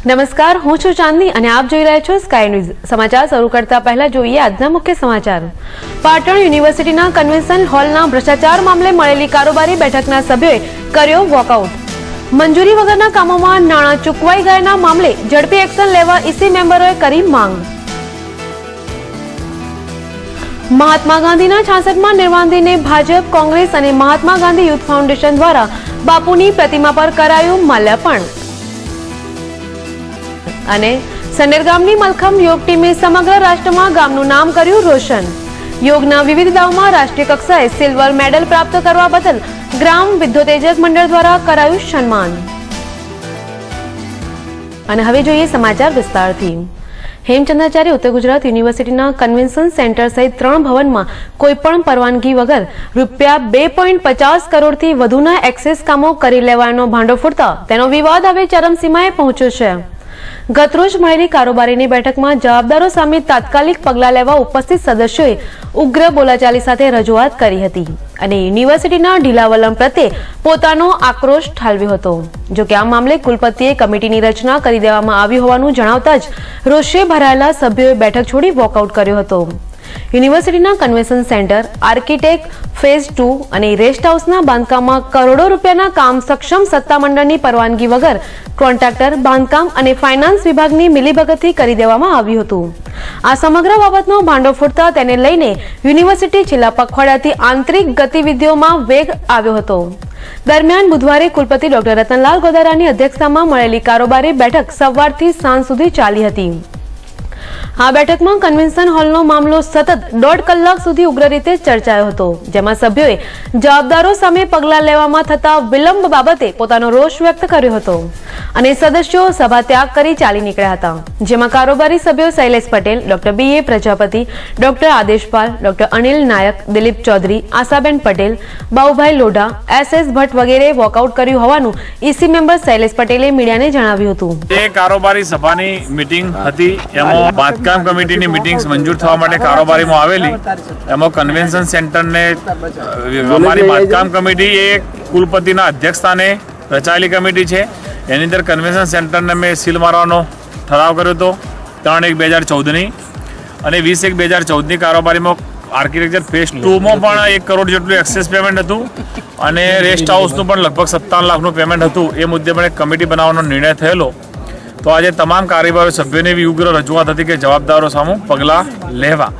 નમસ્કાર, હું છું ચાંદની અને આપ જોઈ રહ્યા છો સ્કાય ન્યૂઝ. સમાચાર શરૂ કરતા પહેલા જોઈએ આજના મુખ્ય સમાચાર. પાટણ યુનિવર્સિટીના કન્વેન્શન હોલના ભ્રષ્ટાચાર મામલે મળેલી કારોબારી બેઠકના સભ્યોએ કર્યો વોકઆઉટ. મંજૂરી વગરના કામોમાં નાણાં ચૂકવાઈ ગયાના મામલે ઝડપી એક્શન લેવા ઈસી મેમ્બરોએ કરી માંગ. મહાત્મા ગાંધીના 66મા નિર્વાણ દિને ભાજપ, કોંગ્રેસ અને મહાત્મા ગાંધી યુથ ફાઉન્ડેશન દ્વારા બાપુની પ્રતિમા પર કરાયું માલ્યાર્પણ. અને સંડેર ગામની મલખમ યોગ ટીમે સમગ્ર રાષ્ટ્રમાં ગામનું નામ કર્યું રોશન. યોગના વિવિધ દાવમાં રાષ્ટ્રીય કક્ષાએ સિલ્વર મેડલ પ્રાપ્ત કરવા બદલ ગ્રામ વિદ્યોતેજક મંડળ દ્વારા કરાયું સન્માન. અને હવે જોઈએ સમાચાર વિસ્તારથી. હેમચંદ્રાચાર્ય ઉત્તર ગુજરાત યુનિવર્સિટીના કન્વેન્શન સેન્ટર સહિત 3 ભવનમાં કોઈપણ પરવાનગી વગર રૂપિયા 2.50 કરોડથી વધુના એક્સેસ કામો કરી લેવાનો ભાંડો ફૂટતા તેનો વિવાદ હવે ચરમસીમાએ પહોંચ્યો છે. ગતરોજ મળેલી કારોબારીની બેઠકમાં જવાબદારો સામે તાત્કાલિક પગલાં લેવા ઉપસ્થિત સદસ્યોએ ઉગ્ર બોલાચાલી સાથે રજૂઆત કરી હતી અને યુનિવર્સિટીના ઢીલા વલણ પ્રત્યે પોતાનો આક્રોશ ઠાલવ્યો હતો. જોકે આ મામલે કુલપતિએ કમિટીની રચના કરી દેવામાં આવી હોવાનું જણાવતા જ રોષે ભરાયેલા સભ્યોએ બેઠક છોડી વોકઆઉટ કર્યો હતો. યુનિવર્સિટીના કન્વેન્શન સેન્ટર, આર્કિટેક્ટ, ફેઝ 2 અને રેસ્ટ હાઉસના બાંધકામમાં કરોડો રૂપિયાના કામ સક્ષમ સત્તામંડળની પરવાનગી વગર કોન્ટ્રાક્ટર, બાંધકામ અને ફાઇનાન્સ વિભાગની મિલીભગતથી કરી દેવામાં આવ્યું હતું. આ સમગ્ર બાબતનો ભાંડો ફૂટતા તેને લઈને યુનિવર્સિટી છેલ્લા પખવાડિયાથી આંતરિક ગતિવિધિઓમાં વેગ આવ્યો હતો. દરમિયાન બુધવારે કુલપતિ ડોક્ટર રતનલાલ ગોદારાની અધ્યક્ષતામાં મળેલી કારોબારી બેઠક સવારથી સાંજ સુધી ચાલી હતી. આ બેઠકમાં કન્વેન્શન હોલનો મામલો સતત 1.5 કલાક સુધી ઉગ્ર રીતે ચર્ચાયો હતો, જેમાં સભ્યોએ જવાબદારો સામે પગલાં લેવામાં થતા વિલંબ બાબતે પોતાનો રોષ વ્યક્ત કર્યો હતો અને સદસ્યો સભા ત્યાગ કરી ચાલી નીકળ્યા હતા. જેમાં કારોબારી સભ્યો Shailesh Patel, doctor BA Prajapati, doctor Adeshpal, doctor Anil Nayak, Dilip Chaudhari, Ashaben Patel, Baubhai Lodha, SS Bhatt વગેરે વોકઆઉટ કર્યું હોવાનું ઈસી મેમ્બર શૈલેષ પટેલે મીડિયાને જણાવ્યું હતું. એ કારોબારી સભાની મીટિંગ હતી, એમાં બાંધકામ કમિટીની મીટિંગ્સ મંજૂર થવા માટે કારોબારીમાં આવેલી. એમાં કન્વેન્શન સેન્ટરને અમારી બાંધકામ કમિટી એ કુલપતિના અધ્યક્ષસ્થાને રચાયેલી કમિટી છે. એની અંદર કન્વેન્શન સેન્ટરને મેં સીલ મારવાનો ઠરાવ કર્યો હતો 3/1/2014ની અને 20/1/2014ની કારોબારીમાં આર્કિટેક્ચર ફેઝ 2માં પણ 1 કરોડ જેટલું એક્સેસ પેમેન્ટ હતું અને રેસ્ટ હાઉસનું પણ લગભગ 57 લાખનું પેમેન્ટ હતું. એ મુદ્દે પણ એક કમિટી બનાવવાનો નિર્ણય થયેલો. તો આજે તમામ કારોબારી સભ્યોને એવી ઉગ્ર રજૂઆત હતી કે જવાબદારો સામે પગલાં લેવા,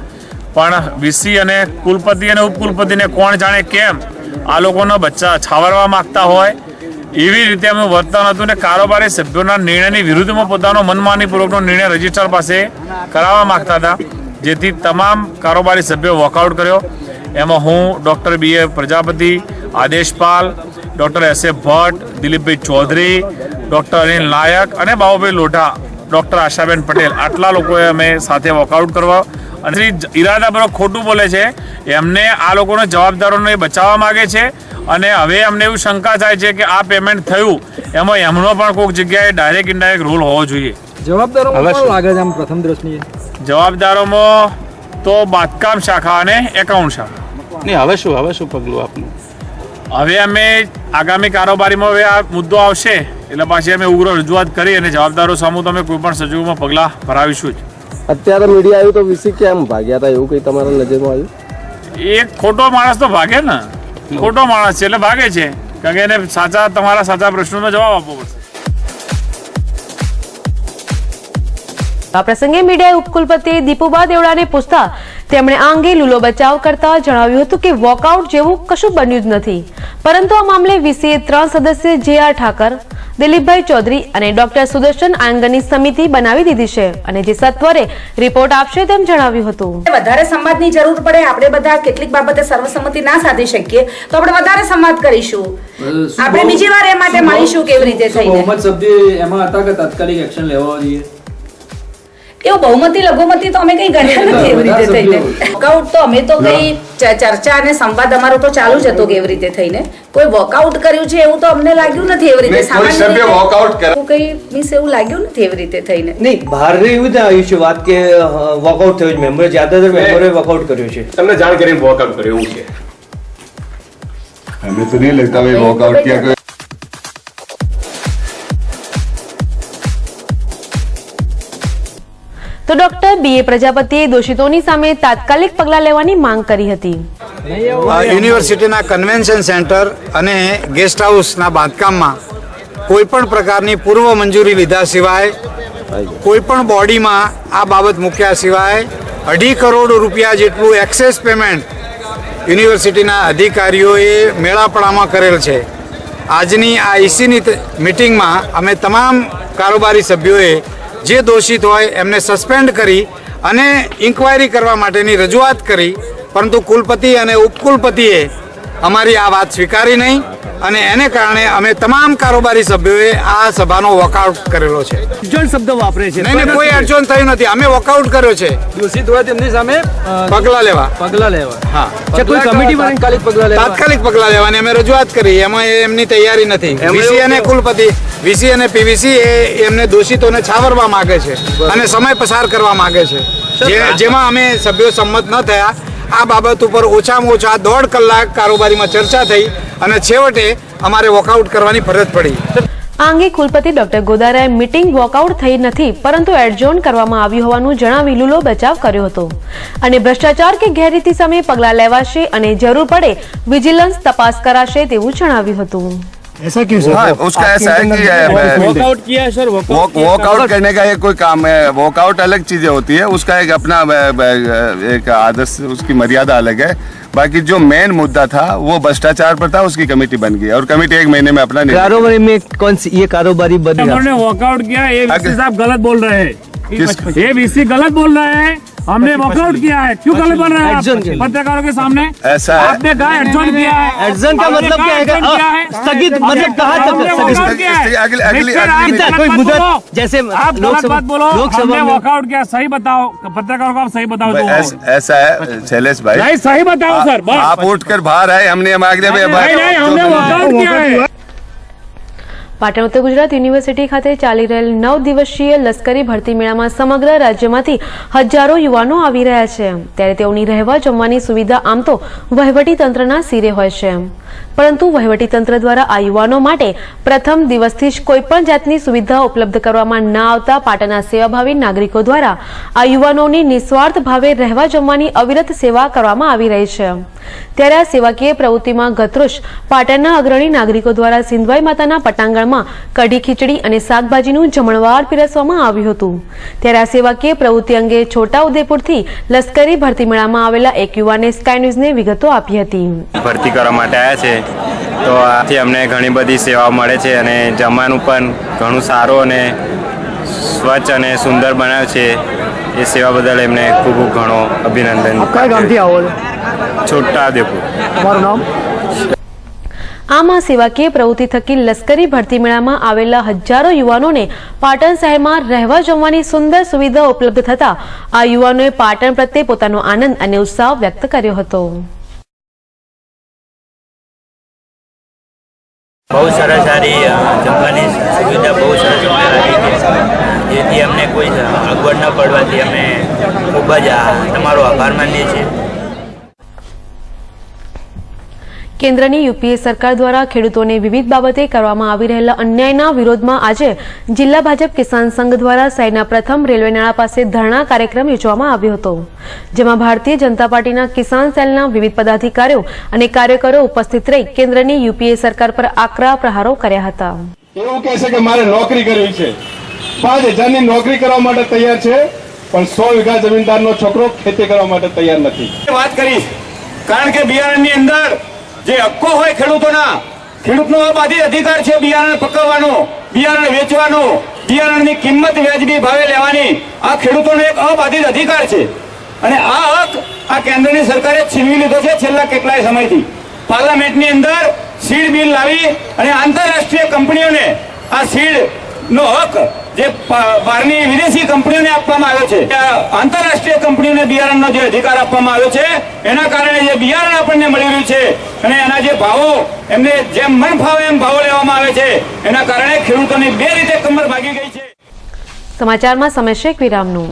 પણ વીસી અને કુલપતિ અને ઉપકુલપતિને કોણ જાણે કેમ આ લોકોના બચ્ચા છાવરવા માંગતા હોય એવી રીતે એમનું વર્તન હતું ને કારોબારી સભ્યોના નિર્ણયની વિરુદ્ધમાં પોતાનો મનમાનીપૂર્વકનો નિર્ણય રજિસ્ટ્રાર પાસે કરાવવા માંગતા હતા, જેથી તમામ કારોબારી સભ્યો વોકઆઉટ કર્યો. એમાં હું, doctor BA Prajapati, Adeshpal, doctor SF Bhatt, Dilipbhai Chaudhari, doctor Anil Nayak અને બાબુભાઈ લોઢા, ડૉક્ટર આશાબેન પટેલ, આટલા લોકોએ અમે સાથે વોકઆઉટ કરવા અને ઈરાદાપૂર્વક ખોટું બોલે છે એમને આ લોકોને જવાબદારોને બચાવવા માગે છે. અને હવે અમને એવું શંકા થાય છે કે આ પેમેન્ટ થયું એમાં એમનો પણ કોઈક જગ્યાએ ડાયરેક્ટ ઇનડાયરેક્ટ રોલ હોવો જોઈએ. જવાબદારોમાં તો બાંધકામ શાખા અને એકાઉન્ટ શાખા. હવે શું પગલું આપનું? હવે અમે આગામી કારોબારીમાં હવે આ મુદ્દો આવશે એટલે પાછી અમે ઉગ્ર રજૂઆત કરી અને જવાબદારો સામે તમે કોઈ પણ સંજોગોમાં પગલાં ભરાવીશું જ. અત્યારે મીડિયા આવ્યું તો વીસી કેમ ભાગ્યા હતા, એવું કંઈ તમારા નજરમાં આવ્યું? એક ખોટો માણસ તો ભાગે ને, ખોટો માણસ છે એટલે ભાગે છે, કારણ કે એને તમારા સાચા પ્રશ્નોનો જવાબ આપવો પડશે. આ પ્રસંગે મીડિયાએ ઉપકુલપતિ દીપુબા દેવડાને પૂછતા તેમણે આ અંગે લૂલો બચાવ કરતા જણાવ્યું હતું કે વોકઆઉટ જેવું કશું બન્યું જ નથી, પરંતુ આ મામલે વીસીએ 3 સદસ્ય JR ઠાકર, દિલીપભાઈ ચૌધરી અને ડોક્ટર સુદર્શન આંગરની સમિતિ બનાવી દીધી છે અને જે સત્વરે રિપોર્ટ આપશે તેમ જણાવ્યું હતું. વધારે સંવાદની જરૂર પડે, આપણે બધા કેટલીક બાબતે સર્વસંમતિ ના સાધી શકીએ તો આપણે વધારે સંવાદ કરીશું. આપણે બીજી વાર એ માટે મળીશું કેવી રીતે થઈને. બહુમત સભ્ય એમાં હતા કે તાત્કાલિક એક્શન લેવા જોઈએ. એવું બહુમતી લઘુમતી તો અમે કઈ ગણ્યા નથી એવી રીતે થઈને. વોકઆઉટ તો અમે તો કઈ ચર્ચા અને સંવાદ અમારો તો ચાલુ જ હતો કેવી રીતે થઈને. કોઈ વોકઆઉટ કર્યું છે એવું તો અમને લાગ્યું નથી એવી રીતે. સામાન્ય રીતે વોકઆઉટ કર્યું કઈ મીન્સ એવું લાગ્યું નથી એવી રીતે થઈને. નહીં, બહાર એવું જ આવ્યું છે વાત કે વોકઆઉટ થયું છે, મેમ્બર જ્યાદાતર મેમ્બરોએ વોકઆઉટ કર્યું છે. તમને જાણ કરીને વોકઆઉટ કર્યું એવું છે? हमें तो नहीं लगता भाई वॉकआउट किया તો ડોક્ટર BA પ્રજાપતિએ દોષિતોની સામે તાત્કાલિક પગલાં લેવાની માંગ કરી હતી. યુનિવર્સિટીના કન્વેન્શન સેન્ટર અને ગેસ્ટ હાઉસના બાંધકામમાં કોઈ પણ પ્રકારની પૂર્વ મંજૂરી લીધા સિવાય કોઈ પણ બોડીમાં આ બાબત મૂક્યા સિવાય 2.5 કરોડ રૂપિયા જેટલું એક્સેસ પેમેન્ટ યુનિવર્સિટીના અધિકારીઓએ મેળાપડામાં કરેલ છે. આજની આ ઈસીની મિટિંગમાં અમે તમામ કારોબારી સભ્યોએ જે દોષિત હોય એમને સસ્પેન્ડ કરી અને ઇન્ક્વાયરી કરવા માટેની રજૂઆત કરી, પરંતુ કુલપતિ અને ઉપકુલપતિએ અમારી આ વાત સ્વીકારી નહીં અને એને કારણે અમે તમામ કારોબારી સભ્યોએ આ સભાનો વોકઆઉટ કરેલો છે. અડચણ શબ્દ વાપરે છે. નહીં, કોઈ અડચણ થયું નથી. અમે વોકઆઉટ કર્યો છે. દોષિત હોય તેમની સામે પગલાં લેવા. હા, કોઈ કમિટી બનાવીને તાત્કાલિક પગલાં લેવાની અમે રજૂઆત કરી. એમાં એમની તૈયારી નથી. વીસી અને કુલપતિ, વીસી અને પીવીસી એમને દોષિતોને છાવરવા માંગે છે અને સમય પસાર કરવા માંગે છે, જેમાં અમે સભ્યો સંમત ન થયા. આ બાબત ઉપર ઓછામાં ઓછા 1.5 કલાક કારોબારીમાં ચર્ચા થઈ અને છેવટે અમારે વોકઆઉટ કરવાની ફરજ પડી. આ અંગે કુલપતિ ડોક્ટર ગોદારાએ મીટિંગ વોકઆઉટ થઈ નથી પરંતુ એડજોર્ન કરવામાં આવ્યું હોવાનું જણાવી લૂલો બચાવ કર્યો હતો અને ભ્રષ્ટાચાર કે ગેરરીતિ સામે પગલાં લેવાશે અને જરૂર પડે વિજિલન્સ તપાસ કરાશે તેવું જણાવ્યું હતું. ऐसा क्यों सर? हाँ, उसका ऐसा है कि वॉकआउट किया है सर. वॉकआउट करने का एक कोई काम है. वॉकआउट अलग चीजें होती है, उसका एक अपना एक आदर्श, उसकी मर्यादा अलग है. बाकी जो मेन मुद्दा था वो भ्रष्टाचार पर था, उसकी कमेटी बन गई और कमेटी 1 महीने में अपना कारोबारी में कौन सी ये कारोबारी बन गया? हमने वॉकआउट किया. ये वीसी साहब गलत बोल रहे हैं. ये वीसी गलत बोल रहे हैं. हमने वॉकआउट किया है. क्यों गलत बोल रहे हैं आप पत्रकारों के सामने? ऐसा है. आपने कहा एडजॉर्न किया है. एडजॉर्न का मतलब क्या है? स्थगित मतलब कहाँ तक? कोई मुद्दत जैसे आप गलत बात बोलो. हमने वॉकआउट किया. सही बताओ पत्रकारों को, आप सही बताओ. ऐसा है शैलेश भाई, नहीं सही बताओ सर. आप उठकर बाहर आए, हमने हमने वॉकआउट किया है. પાટણ ઉત્તર ગુજરાત યુનિવર્સિટી ખાતે ચાલી રહેલ 9 દિવસીય લશ્કરી ભરતી મેળામાં સમગ્ર રાજ્યમાંથી હજારો યુવાનો આવી રહ્યા છે. ત્યારે તેઓની રહેવા જમવાની સુવિધા આમ તો વહીવટી તંત્રના સિરે હોય છે, પરંતુ વહીવટી તંત્ર દ્વારા આ યુવાનો માટે પ્રથમ દિવસથી જ કોઈપણ જાતની સુવિધા ઉપલબ્ધ કરવામાં ન આવતા પાટણના સેવાભાવી નાગરિકો દ્વારા આ યુવાનોની નિસ્વાર્થ ભાવે રહેવા જમવાની અવિરત સેવા કરવામાં આવી રહી છે. ત્યારે આ સેવાકીય પ્રવૃત્તિમાં ગતરોજ પાટણના અગ્રણી નાગરિકો દ્વારા સિંધવાઈ માતાના પટાંગણમાં કઢી ખીચડી અને શાકભાજીનું જમણવાર પીરસવામાં આવ્યું હતું. ત્યારે આ સેવાકીય પ્રવૃત્તિ અંગે છોટાઉદેપુરથી લશ્કરી ભરતી મેળામાં આવેલા એક યુવાને સ્કાય ન્યૂઝને વિગતો આપી હતી. ભરતી કરવા માટે આવ્યા છે તો આથી અમને ઘણી બધી સેવાઓ મળે છે અને જમવાનું પણ ઘણું સારું અને સ્વચ્છ અને સુંદર બનાવ્યું છે. એ સેવા બદલ એમને ખૂબ ઘણો અભિનંદન. કયા ગામથી આવો છો? છોટાઉદેપુર. તમારું નામ? આમ આ સેવાકીય પ્રવૃત્તિ થકી લશ્કરી ભરતી મેળામાં આવેલા હજારો યુવાનોને પાટણ શહેરમાં રહેવા જમવાની સુંદર સુવિધા ઉપલબ્ધ થતા આ યુવાનોએ પાટણ પ્રત્યે પોતાનો આનંદ અને ઉત્સાહ વ્યક્ત કર્યો હતો. બહુ સરસ સારી જમવાની સુવિધા બહુ સરસ લાગી છે, જેથી અમને કોઈ અગવડ ન પડવાથી અમે ખૂબ જ તમારો આભાર માનીએ છીએ. કેન્દ્રની યુપીએ સરકાર દ્વારા ખેડૂતોને વિવિધ બાબતે કરવામાં આવી રહેલા અન્યાયના વિરોધમાં આજે જિલ્લા ભાજપ કિસાન સંઘ દ્વારા શહેરના પ્રથમ રેલવે નાળા પાસે ધરણા કાર્યક્રમ યોજવામાં આવ્યો હતો, જેમાં ભારતીય જનતા પાર્ટીના કિસાન સેલના વિવિધ પદાધિકારીઓ અને કાર્યકરો ઉપસ્થિત રહી કેન્દ્રની યુપીએ સરકાર પર આકરા પ્રહારો કર્યા હતા. એવું કહે છે કે મારે નોકરી કરવી છે, 5,000ની નોકરી કરવા માટે તૈયાર છે, પણ 100 વીઘા જમીનદારનો છોકરો ખેતી કરવા માટે તૈયાર નથી. વાત કરીશ કારણ કે બિયારણની અંદર જે હક્કો હોય ખેડૂતોના, ખેડૂતનો અબાધિત અધિકાર છે બિયારણ પકવવાનો, બિયારણ વેચવાનો, બિયારણની કિંમત વ્યાજબી ભાવે લેવાની. આ ખેડૂતોનો એક અબાધિત અધિકાર છે અને આ હક આ કેન્દ્રની સરકારે છીનવી લીધો છે છેલ્લા કેટલાય સમયથી. પાર્લામેન્ટની અંદર સીડ બિલ લાવી અને આંતરરાષ્ટ્રીય કંપનીઓને આ સીડનો હક જે બહારની વિદેશી કંપનીઓને આપવામાં આવ્યો છે, આંતરરાષ્ટ્રીય કંપનીઓને બિયારણનો જે અધિકાર આપવામાં આવ્યો છે, એના કારણે જે બિયારણ આપણને મળી રહ્યું છે અને એના જે ભાવો એમને જેમ મન ફાવે એમ ભાવો લેવામાં આવે છે, એના કારણે ખેડૂતોની બે રીતે કમર ભાગી ગઈ છે. સમાચારમાં સમય છે એક વિરામનું.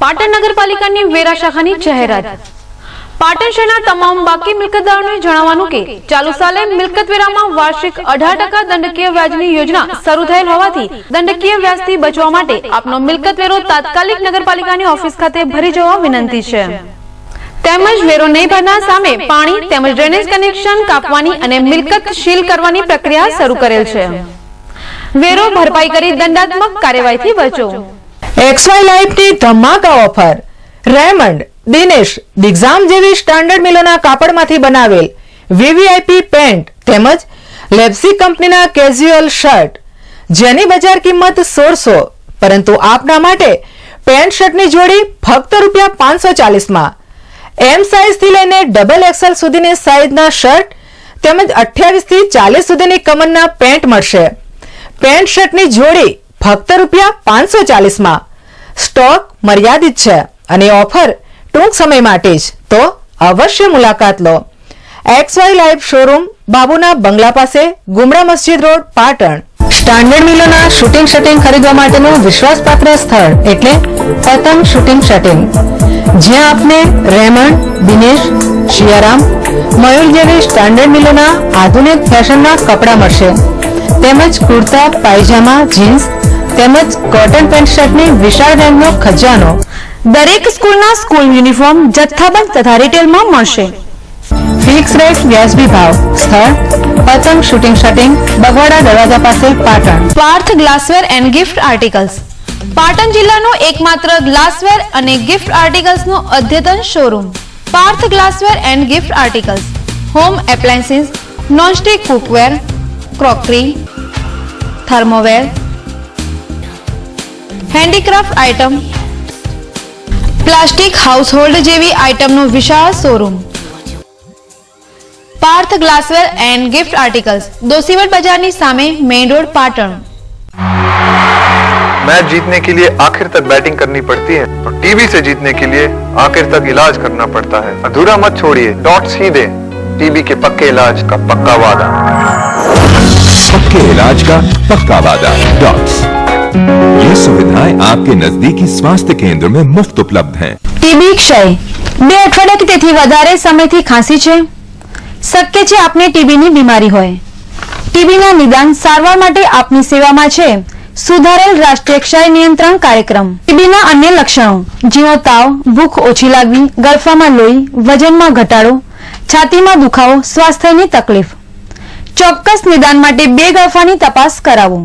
પાટણ નગરપાલિકાની વેરા શાખાની જાહેરાત. પાટણ શહેરના તમામ બાકી મિલકતદારોને જણાવવાનું કે ચાલુ સાલે મિલકતવેરામાં વાર્ષિક 18% દંડકીય વ્યાજની યોજના શરૂ થયેલ હોવાથી દંડકીય વ્યાજથી બચવા માટે આપનો મિલકતવેરો તાત્કાલિક નગરપાલિકાની ઓફિસ ખાતે ભરી જવા વિનંતી છે. તેમજ વેરો નહીં ભરનાર સામે પાણી તેમજ ડ્રેનેજ કનેક્શન કાપવાની અને મિલકત સીલ કરવાની પ્રક્રિયા શરૂ કરેલ છે. વેરો ભરપાઈ કરી દંડાત્મક કાર્યવાહીથી બચો. XY લાઇફની ધમાકા ઓફર. રેમન્ડ, દિનેશ, દિગ્ઝામ જેવી સ્ટાન્ડર્ડ મિલોના કાપડમાંથી બનાવેલ VVIP પેન્ટ તેમજ લેપ્સી કંપનીના કેઝ્યુઅલ શર્ટ જેની બજાર કિંમત 1600 પરંતુ આપના માટે પેન્ટ શર્ટની જોડી ફક્ત ₹540 M સાઇઝથી લઈને XXL સુધીની સાઇઝના શર્ટ તેમજ 28 થી 40 સુધીની કમરના પેન્ટ મળશે. પેન્ટ શર્ટની જોડી ફક્ત ₹540. સ્ટોક મર્યાદિત છે અને ઓફર ટૂંક સમય માટે જ, તો અવશ્ય મુલાકાત લો. XY લાઇફ શોરૂમ, બાબુના બંગલા પાસે, ગુમરા મસ્જિદ રોડ, પાટણ. સ્ટાન્ડર્ડ મિલોના શૂટિંગ શટિંગ ખરીદવા માટેનું વિશ્વાસપાત્ર સ્થળ એટલે પતંગ શૂટિંગ શટિંગ, જ્યાં આપને રેમન્ડ, દિનેશ, શિયારામ, મયુર જેવી સ્ટાન્ડર્ડ મિલોના આધુનિક ફેશનના કપડાં મળશે તેમજ કુર્તા, પાયજામા, જીન્સ તેમજ કોટન પેન્ટ શર્ટની વિશાળ રેન્જનો ખજાનો. દરેક સ્કૂલના સ્કૂલ યુનિફોર્મ જથ્થાબંધ તથા રિટેલમાં મળશે. ફિક્સ રેટ, વ્યાજબી ભાવ. સ્થળ પતંગ શૂટિંગ શટિંગ, બગવાડા દરવાજા પાસે, Patan. Parth glassware and gift articles, Patan જિલ્લાનો એકમાત્ર ગ્લાસવેર અને ગિફ્ટ આર્ટિકલ્સનો અદ્યતન showroom. Parth glassware and gift articles home appliances, nonstick cookware, crockery, thermoware, handicraft item, plastic household જેવી આઇટમનો વિશાળ showroom. Parth glassware and gift articles, Dosivat बाजार ની સામે, मेन रोड, पाटण. मैच जीतने के लिए आखिर तक बैटिंग करनी पड़ती है, तो टीबी से जीतने के लिए आखिर तक इलाज करना पड़ता है. अधूरा मत छोड़िए, डॉट्स ही दे. टीबी के पक्के इलाज का पक्का वादा. पक्के इलाज का पक्का वादा डॉट्स. ये सुविधाएं आपके नजदीकी स्वास्थ्य केंद्र में मुफ्त उपलब्ध हैं. ટીબી ક્ષય 2 અઠવાડિયા કે તેથી વધારે સમયથી ખાંસી છે. શક્ય છે આપને ટીબીની બીમારી હોય. ટીબીના નિદાન સારવાર માટે આપની સેવામાં છે સુધારેલ રાષ્ટ્રીય ક્ષય નિયંત્રણ કાર્યક્રમ. ટીબીના અન્ય લક્ષણો જેવો તાવ, ભૂખ ઓછી લાગવી, ગળફામાં લોહી, વજનમાં ઘટાડો, છાતીમાં દુખાવો, સ્વાસ્થ્યની તકલીફ. ચોક્કસ નિદાન માટે 2 ગળફાની તપાસ કરાવો.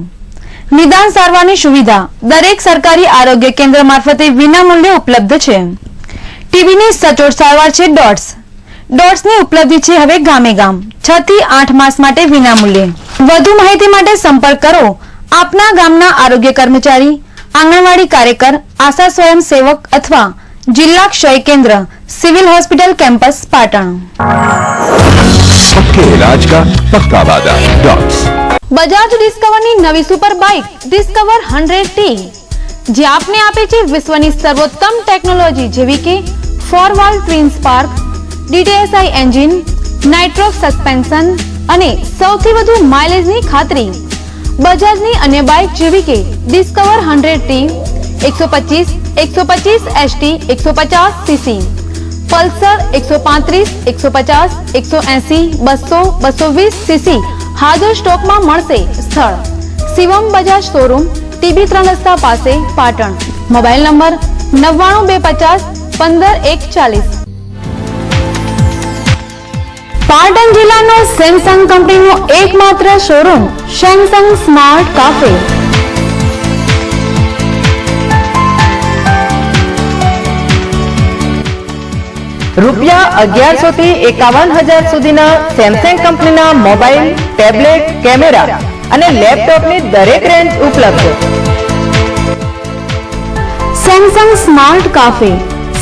નિદાન સારવારની સુવિધા દરેક સરકારી આરોગ્ય કેન્દ્ર મારફતે વિનામૂલ્યે ઉપલબ્ધ છે. ટીબીની સચોટ સારવાર છે ડોટ્સ. ડોટ્સની ઉપલબ્ધિ છે હવે ગામે ગામ. 6 થી 8 માસ માટે વિનામૂલ્યે. વધુ માહિતી માટે સંપર્ક કરો આપના ગામના આરોગ્ય કર્મચારી, આંગણવાડી કાર્યકર, આશા સ્વયંસેવક અથવા જિલ્લા ક્ષય કેન્દ્ર, સિવિલ હોસ્પિટલ કેમ્પસ, પાટણ. पक्के इलाज का पक्का वादा डॉट्स. બજાજ ડિસ્કવરની નવી સુપર બાઇક ડિસ્કવર 100T, જે આપને આપે છે વિશ્વની સર્વોત્તમ ટેકનોલોજી જેવી કે 4 twin spark, DTSI engine, Nitrox suspension અને સૌથી વધુ માઇલેજની ખાતરી. બજાજની અન્ય બાઇક જેવી કે discover 100T, 125, 125 ST, 150 cc, Pulsar 135, 150, 180, 200, 220 cc હાજર સ્ટોકમાં મળશે. સ્થળ શિવમ બજાજ શોરૂમ, ટીબી 3 રસ્તા પાસે, પાટણ. Mobile number 99250 15140. પાટણ જિલ્લાનો સેમસંગ કંપનીનો એકમાત્ર શોરૂમ સેમસંગ સ્માર્ટ કાફે. ₹1100 થી 51,000 સુધીના સેમસંગ કંપનીના મોબાઈલ, ટેબ્લેટ, કેમેરા અને લેપટોપની દરેક રેન્જ ઉપલબ્ધ. Samsung smart cafe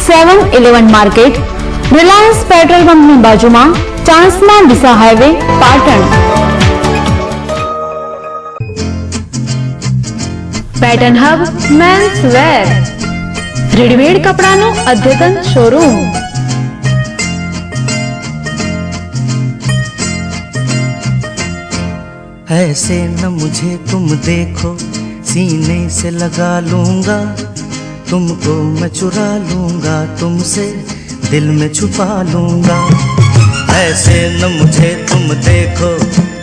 7-11 market, Reliance petrol પંપની બાજુમાં, Chanasma Deesa highway, Patan. Pattern hub men's wear, readymade કપડાનું અદ્યતન શોરૂમ. ऐसे न मुझे तुम देखो, सीने से लगा लूंगा, तुमको मैं चुरा लूंगा तुमसे, दिल में छुपा लूंगा। ऐसे न मुझे तुम देखो,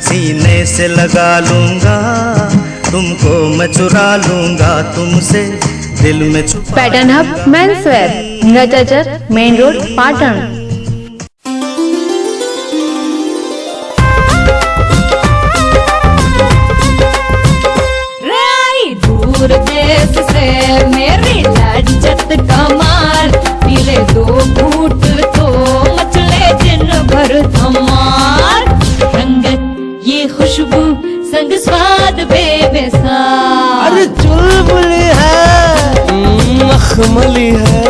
सीने से लगा लूंगा, तुमको मैं चुरा लूंगा तुमसे, दिल में छुपा। Pattern hub menswear, Hingalachar, main road, Patan. दूर देश से मेरी लज्जत कमाल, पीले 2 घूंट तो मचले दिन भर धमाल। रंगत ये खुशबू संग स्वाद बेमिसाल। अरे चुलबुली है, मखमली है,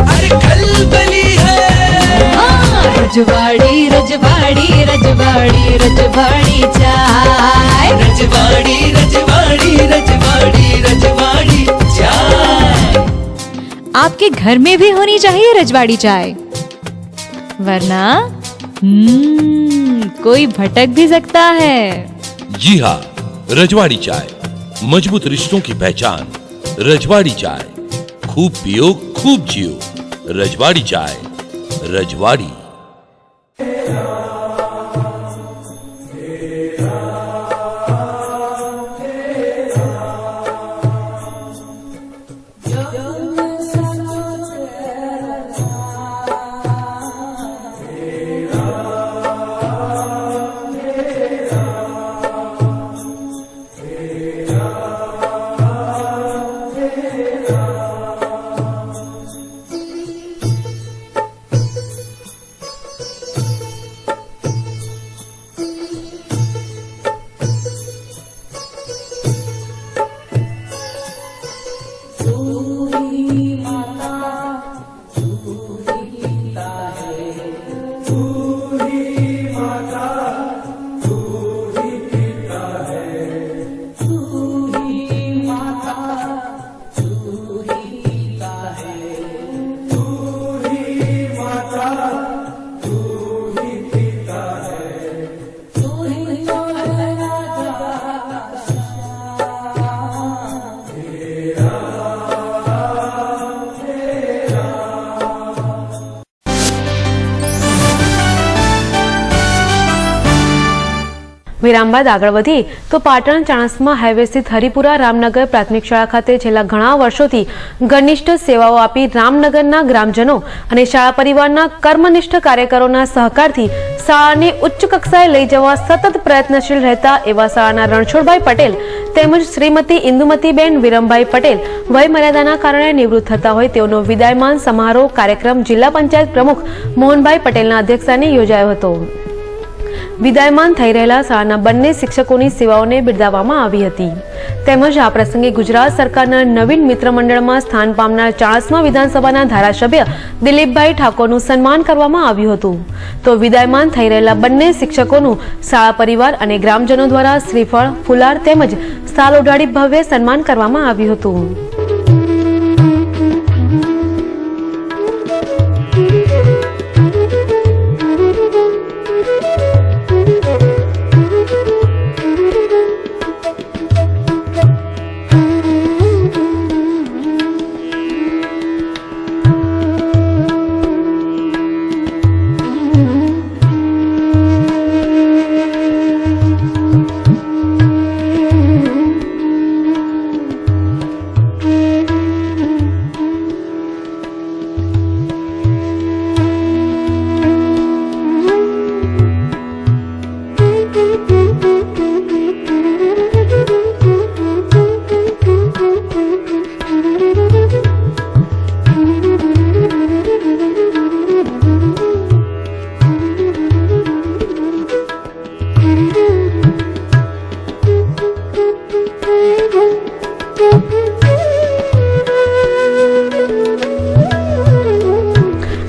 अरे खलबली है। रजवाड़ी रजवाड़ी रजवाड़ी रजवाड़ी चाय, रजवाड़ी रजवाड़ी रजवाड़ी रजवाड़ी चाय। आपके घर में भी होनी चाहिए रजवाड़ी चाय, वरना कोई भटक भी सकता है। जी हाँ, रजवाड़ी चाय मजबूत रिश्तों की पहचान। रजवाड़ी चाय, खूब पियो खूब जियो। रजवाड़ी चाय, रजवाड़ी। વિરામ બાદ આગળ વધીએ તો પાટણ ચાણસ્મા હાઈવે સ્થિત હરિપુરા રામનગર પ્રાથમિક શાળા ખાતે છેલ્લા ઘણા વર્ષોથી ઘનિષ્ઠ સેવાઓ આપી રામનગરના ગ્રામજનો અને શાળા પરિવારના કર્મનિષ્ઠ કાર્યકરોના સહકારથી શાળાને ઉચ્ચ કક્ષાએ લઈ જવા સતત પ્રયત્નશીલ રહેતા એવા શાળાના રણછોડભાઈ પટેલ તેમજ શ્રીમતી ઇન્દુમતીબેન વિરમભાઈ પટેલ વય મર્યાદાના કારણે નિવૃત્ત થતા હોય તેઓનો વિદાયમાન સમારોહ કાર્યક્રમ જિલ્લા પંચાયત પ્રમુખ મોહનભાઈ પટેલના અધ્યક્ષસ્થાને યોજાયો હતો। વિદાયમાન થઈ રહેલા શાળાના બંને શિક્ષકોની સેવાઓને બિરદાવવામાં આવી હતી તેમજ આ પ્રસંગે ગુજરાત સરકારના નવીન મિત્ર મંડળમાં સ્થાન પામનાર ચાણસ્મા વિધાનસભાના ધારાસભ્ય દિલીપભાઈ ઠાકોરનું સન્માન કરવામાં આવ્યું હતું। તો વિદાયમાન થઈ રહેલા બંને શિક્ષકોનું શાળા પરિવાર અને ગ્રામજનો દ્વારા શ્રીફળ, ફુલાર તેમજ શાલ ઓઢાડી ભવ્ય સન્માન કરવામાં આવ્યું હતું।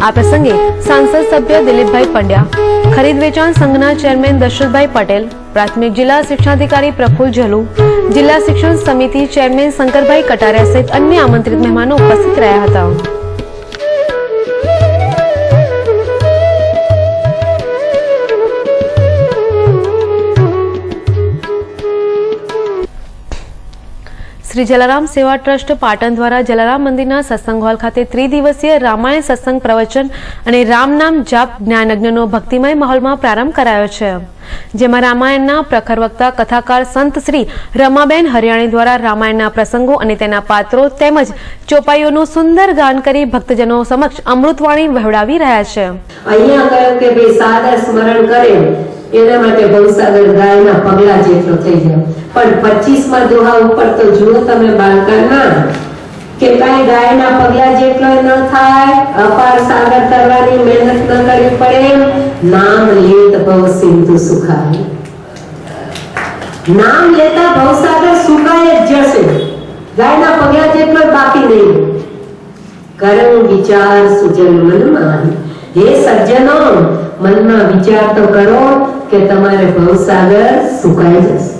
આ પ્રસંગે સાંસદ સભ્ય દિલીપભાઈ પંડ્યા, ખરીદ વેચાણ સંઘના ચેરમેન દશરથભાઈ પટેલ, પ્રાથમિક જિલ્લા શિક્ષણાધિકારી પ્રફુલ ઝલુ, જિલ્લા શિક્ષણ સમિતિ ચેરમેન શંકરભાઈ કટારિયા સહિત અન્ય આમંત્રિત મહેમાનો ઉપસ્થિત રહ્યા હતા। શ્રી જલારામ સેવા ટ્રસ્ટ પાટણ દ્વારા જલારામ મંદિરના સત્સંગ હોલ ખાતે ત્રિદિવસીય રામાયણ સત્સંગ પ્રવચન અને રામ નામ જાપ જ્ઞાનયજ્ઞનો ભક્તિમય માહોલમાં પ્રારંભ કરાયો છે, જેમાં રામાયણના પ્રખર વક્તા કથાકાર સંત શ્રી રમાબેન હરિયાણી દ્વારા રામાયણના પ્રસંગો અને તેના પાત્રો તેમજ ચોપાઈઓનું સુંદર ગાન કરી ભક્તજનો સમક્ષ અમૃતવાણી વહેવડાવી રહ્યા છે. અહીંયા કહ્યું કે ભાઈ સાદર સ્મરણ કરે એના માટે ભવસાગર ગાયના પગલા જેટલો થઈ જાય, પણ 25માં દોહા ઉપર તો જુઓ તમે બાળકાના કે કાંઈ ગાયના પગલા જેટલો ન થાય, અપાર સાગર તરવાની મહેનત ન કરવી પડે. નામ લેત ભવ સિંધુ સુખાય, નામ લેતા ભવસાગર સુકાય જ જશે, ગાયના પગલા જેટલો બાકી નહીં. કરમ વિચાર સુજન મનમાં, હે સજ્જનો મનમાં વિચાર તો કરો કે તમારે ભવસાગર સુકાઈ જશે.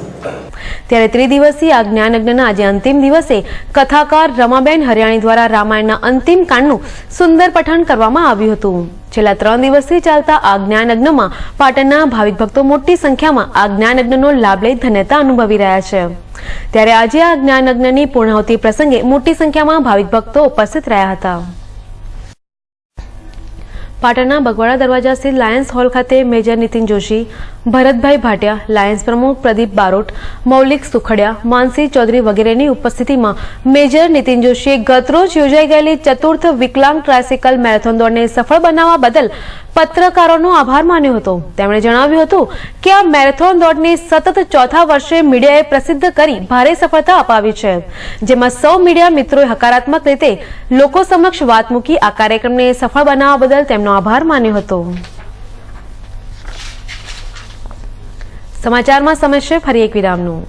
ત્યારે ત્રિદિવસીય આ જ્ઞાનયજ્ઞના આજે અંતિમ દિવસે કથાકાર રમાબેન હરિયાણી દ્વારા રામાયણના અંતિમ કાંડનું સુંદર પઠન કરવામાં આવ્યું હતું. છેલ્લા 3 દિવસથી ચાલતા આ જ્ઞાનયજ્ઞમાં પાટણના ભાવિક ભક્તો મોટી સંખ્યામાં આ જ્ઞાનયજ્ઞનો લાભ લઈ ધન્યતા અનુભવી રહ્યા છે. ત્યારે આજે આ જ્ઞાનયજ્ઞની પૂર્ણાહુતિ પ્રસંગે મોટી સંખ્યામાં ભાવિક ભક્તો ઉપસ્થિત રહ્યા હતા. પાટણના બગવાડા દરવાજા સ્થિત લાયન્સ હોલ ખાતે મેજર નીતિન જોશી, ભરતભાઈ ભાટિયા, લાયન્સ પ્રમુખ પ્રદીપ બારોટ, મૌલિક સુખડિયા, માનસી ચૌધરી વગેરેની ઉપસ્થિતિમાં મેજર નીતિન જોશીએ ગતરોજ યોજાઈ ગયેલી ચતુર્થ વિકલાંગ ટ્રાયસિકલ મેરેથોન દોડને સફળ બનાવવા બદલ પત્રકારોનો આભાર માન્યો હતો. તેમણે જણાવ્યું હતું કે આ મેરેથોન દોડને સતત 4થા વર્ષે મીડિયાએ પ્રસિદ્ધ કરી ભારે સફળતા અપાવી છે, જેમાં સૌ મીડિયા મિત્રોએ હકારાત્મક રીતે લોકો સમક્ષ વાત મૂકી આ કાર્યક્રમને સફળ બનાવવા બદલ તેમનો આભાર માન્યો હતો. સમાચારમાં સમય છે ફરી એક વિરામનું.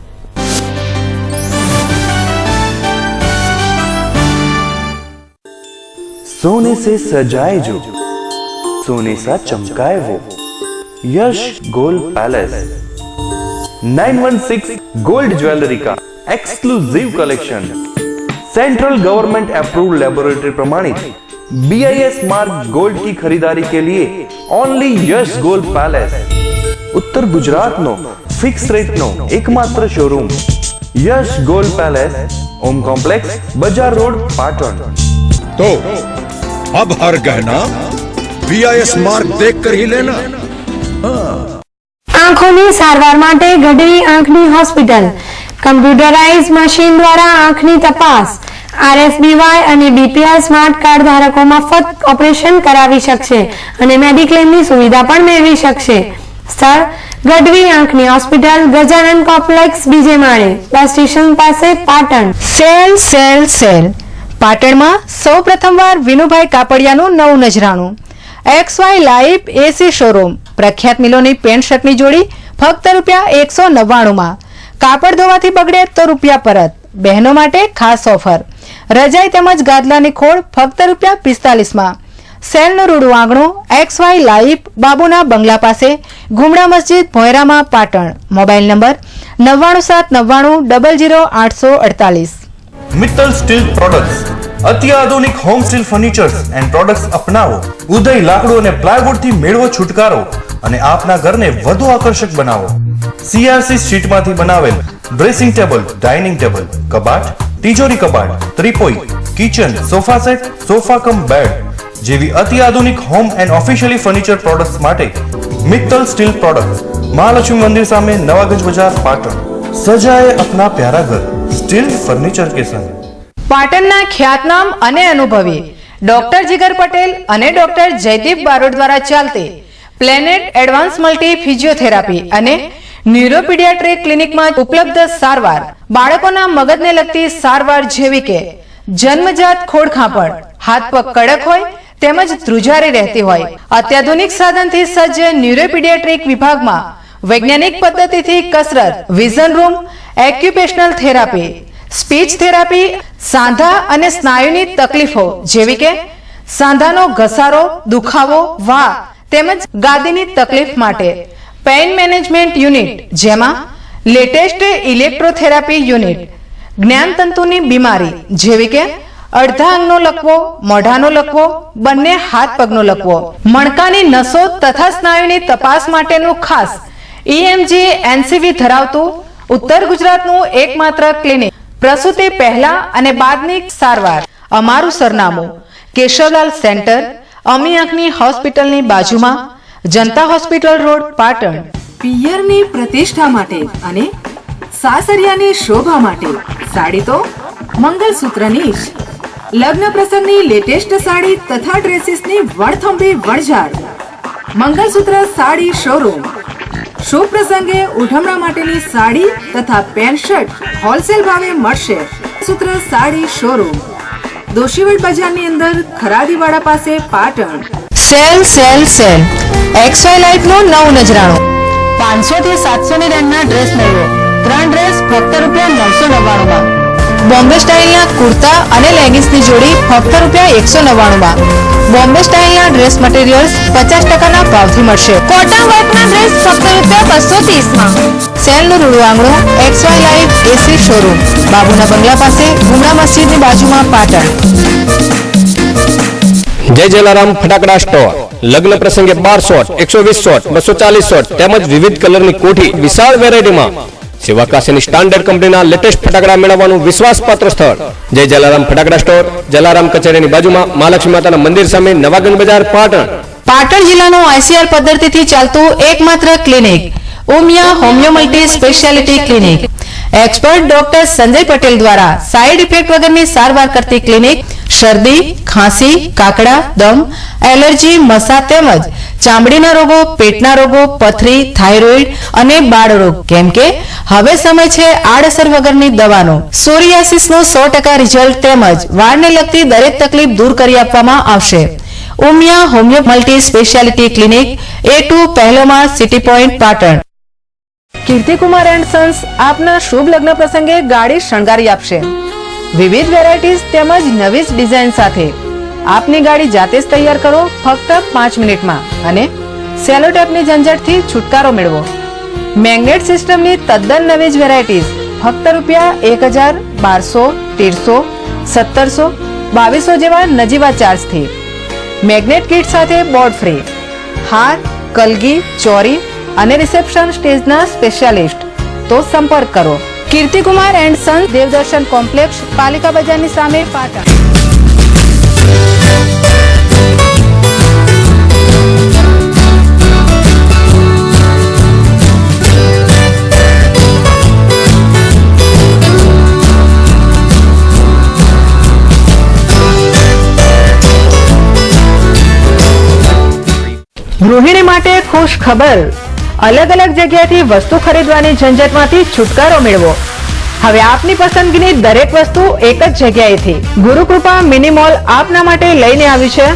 सोने से सजाए जो सोने सा चमकाए वो Yash gold palace 916 gold jewellery का exclusive collection central government approved laboratory प्रमाणित BIS मार्क गोल्ड की खरीदारी के लिए only Yash gold palace Uttar Gujarat नो फिक्स रेट नो एकमात्र showroom Yash gold palace Om complex बाजार रोड पाटण. तो अब हर गहना BIS मार्क देखकर ही लेना. આંખોની સારવાર માટે ગઢવી આંખની હોસ્પિટલ કમ્પ્યુટરાઇઝ મશીન દ્વારા આંખની તપાસ, RSBY અને BPL સ્માર્ટ કાર્ડ ધારકો મફત ઓપરેશન કરાવી શકશે અને મેડિક્લેમની સુવિધા પણ મેળવી શકશે. સ્થળ ગઢવી આંખની હોસ્પિટલ, ગજાનન કોમ્પ્લેક્સ, બીજે માળે, બસ સ્ટેશન પાસે, પાટણ. સેલ સેલ સેલ પાટણમાં સૌ પ્રથમવાર વિનુભાઈ કાપડિયાનું નવું નજરાણું XY લાઈવ AC શોરૂમ. પ્રખ્યાત મિલોની પેન્ટ શર્ટની જોડી ફક્ત ₹199માં. કાપડ ધોવાથી બગડે તો રૂપિયા પરત. બહેનો માટે ખાસ ઓફર. રજાઈ તેમજ ગાદલાની ખોળ ફક્ત ₹45માં. સેલનું રૂડું આંગણું XY લાઈવ, બાબુના બંગલા પાસે, ગુમડા મસ્જિદ, ભોયરામાં, Patan. Mobile number 9979900848. Mittal steel products અત્યાધુનિક home steel furnitures and products અપનાવો. ઉદય લાકડું અને પ્લાયવુડ થી મેળવો છુટકારો અને આપના ઘરને વધુ આકર્ષક બનાવો. CRC શીટમાંથી બનાવેલ ડ્રેસિંગ ટેબલ, ડાઇનિંગ ટેબલ, કબાટ, તિજોરી કબાટ, ત્રિપોઈ, kitchen, sofa set, sofa cum bed જેવી અત્યાધુનિક home and officially furniture products માટે મિત્તલ સ્ટીલ પ્રોડક્ટ્સ, મહાલક્ષ્મી મંદિર સામે, નવાગંજ બજાર, પાટણ. સજાએ અપના પ્યારા ઘર સ્ટીલ ફર્નિચર કે સંગ. પાટણના ખ્યાતનામ અને અનુભવી ડોક્ટર જીગર પટેલ અને ડોક્ટર જયદીપ બારોટ દ્વારા ચાલતી પ્લેનેટ એડવાન્સ મલ્ટી ફિઝિયોથેરાપી અને ન્યુરોપીડિયાટ્રિક ક્લિનિકમાં ઉપલબ્ધ સારવાર. બાળકોના મગજને લગતી સારવાર જેવી કે જન્મજાત ખોડખાંપણ, હાથ પગ કડક હોય તેમજ ધ્રુજારી રહેતી હોય. અત્યાધુનિક સાધનથી સજ્જ ન્યુરોપીડિયાટ્રિક વિભાગમાં વૈજ્ઞાનિક પદ્ધતિથી કસરત, vision room, occupational therapy, speech therapy, સાંધા અને સ્નાયુની તકલીફો જેવી કે સાંધાનો ઘસારો, દુખાવો, વા તેમજ ગાદીની તકલીફ માટે પેઇન મેનેજમેન્ટ યુનિટ, જેમાં લેટેસ્ટ ઇલેક્ટ્રોથેરાપી યુનિટ, જ્ઞાનતંતુની બીમારી જેવી કે અડધા અંગનો લકવો, મોઢાનો લકવો, બંને હાથ પગનો લકવો, મણકાની નસો તથા સ્નાયુની તપાસ માટેનું ખાસ EMG NCV ધરાવતું ઉત્તર ગુજરાતનું એકમાત્ર ક્લિનિક પ્રસૂતિ પહેલા અને બાદની સારવાર. અમારું સરનામું કેશવલાલ સેન્ટર, અમી આંખની હોસ્પિટલની બાજુમાં, જનતા હોસ્પિટલ રોડ, પાટણ. પિયરની પ્રતિષ્ઠા માટે અને સાસરિયાની શોભા માટે સાડી તો મંગલસૂત્રની જ. લગ્ન પ્રસંગની લેટેસ્ટ સાડી તથા ડ્રેસીસની વણથંભી વણઝાર. મંગલસૂત્ર સાડી શોરૂમ. શુભ પ્રસંગે ઉઠમણા માટેની સાડી તથા પેન્ટ શર્ટ હોલસેલ ભાવે મળશે. સૂત્ર સાડી શોરૂમ, દોશીવડ બજારની અંદર ખરાદીવાડા પાસે, Patan. Sale sale sale XY લાઇફનું નવું નજરાણું. 500 થી 700 ની રેન્જના ડ્રેસ મેળવો. 3 ડ્રેસ ફક્ત ₹999 માં. બોમ્બે સ્ટાઇલના કુર્તા અને લેગિંગ્સની જોડી ફક્ત ₹199 માં. બોમ્બે સ્ટાઇલના ડ્રેસ મટીરિયલ્સ 50% ભાવથી મળશે. કોટન વર્કના ડ્રેસ ફક્ત ₹230 માં. સેલનું રૂડું આંગણું XY લાઇફ AC શોરૂમ, બાબુના બંગલા પાસે, ગુમરા મસ્જિદની બાજુમાં, પાટણ. જય જલારામ ફટાકડા સ્ટોર. લગ્ન પ્રસંગે 12 શોટ, 120 શોટ, 240 શોટ તેમજ વિવિધ કલરની કોઠી વિશાળ વેરાયટીમાં. સેવાકાશીની સ્ટાન્ડર્ડ કંપનીના લેટેસ્ટ ફટાકડા મેળવવાનું વિશ્વાસપાત્ર સ્થળ જય જલારામ ફટાકડા સ્ટોર, જલારામ કચેરીની બાજુમાં, મહાલક્ષ્મી માતાના મંદિર સામે, નવાગંજ બજાર, પાટણ. પાટણ જિલ્લાનું ICR પદ્ધતિથી ચાલતું એકમાત્ર clinic Umiya homeo multi speciality clinic. Expert doctor Sanjay Patel દ્વારા સાઇડ ઇફેક્ટ વગરની સારવાર કરતી ક્લિનિક. શરદી, ખાંસી, કાકડા, દમ, એલર્જી, મસા તેમજ ચામડીના રોગો, પેટના રોગો, પથરી, થાઇરોઇડ અને બાળરોગ. કેમ કે હવે સમય છે આડઅસર વગરની દવાનો. સોરિયાસિસનું 100% રિઝલ્ટ તેમજ વાળને લગતી દરેક તકલીફ દૂર કરી આપવામાં આવશે. Umiya homeo multi speciality clinic, A2 પહેલો માળ, city point, Patan. Kirtikumar and sons આપના શુભ લગ્ન પ્રસંગે ગાડી શણગારી આપશે. વિવિધ વેરાયટીઝ તેમજ નવી ડિઝાઇન સાથે આપની ગાડી જાતે જ તૈયાર કરો ફક્ત 5 મિનિટમાં અને સેલો ટેપની ઝંઝટથી છુટકારો મેળવો. મેગ્નેટ સિસ્ટમની તદ્દન નવી જ વેરાયટીઝ ફક્ત ₹1000, 1200, 1300, 1700 જેવા નજીવા ચાર્જથી. મેગ્નેટ કિટ સાથે બોર્ડ ફ્રી. હાર, કલગી, ચોરી અને રિસેપ્શન સ્ટેજના સ્પેશિયાલિસ્ટ. તો સંપર્ક કરો Kirtikumar and Sons, Devdarshan complex, પાલિકા બજારની સામે, પાટણ. ગૃહિણી માટે ખુશ ખબર. અલગ અલગ જગ્યાથી વસ્તુ ખરીદવાની ઝંઝટમાંથી છુટકારો મેળવો. હવે આપની પસંદગીની દરેક વસ્તુ એક જ જગ્યાએથી. ગુરુકૃપા મિની મોલ આપના માટે લઈને આવ્યું છે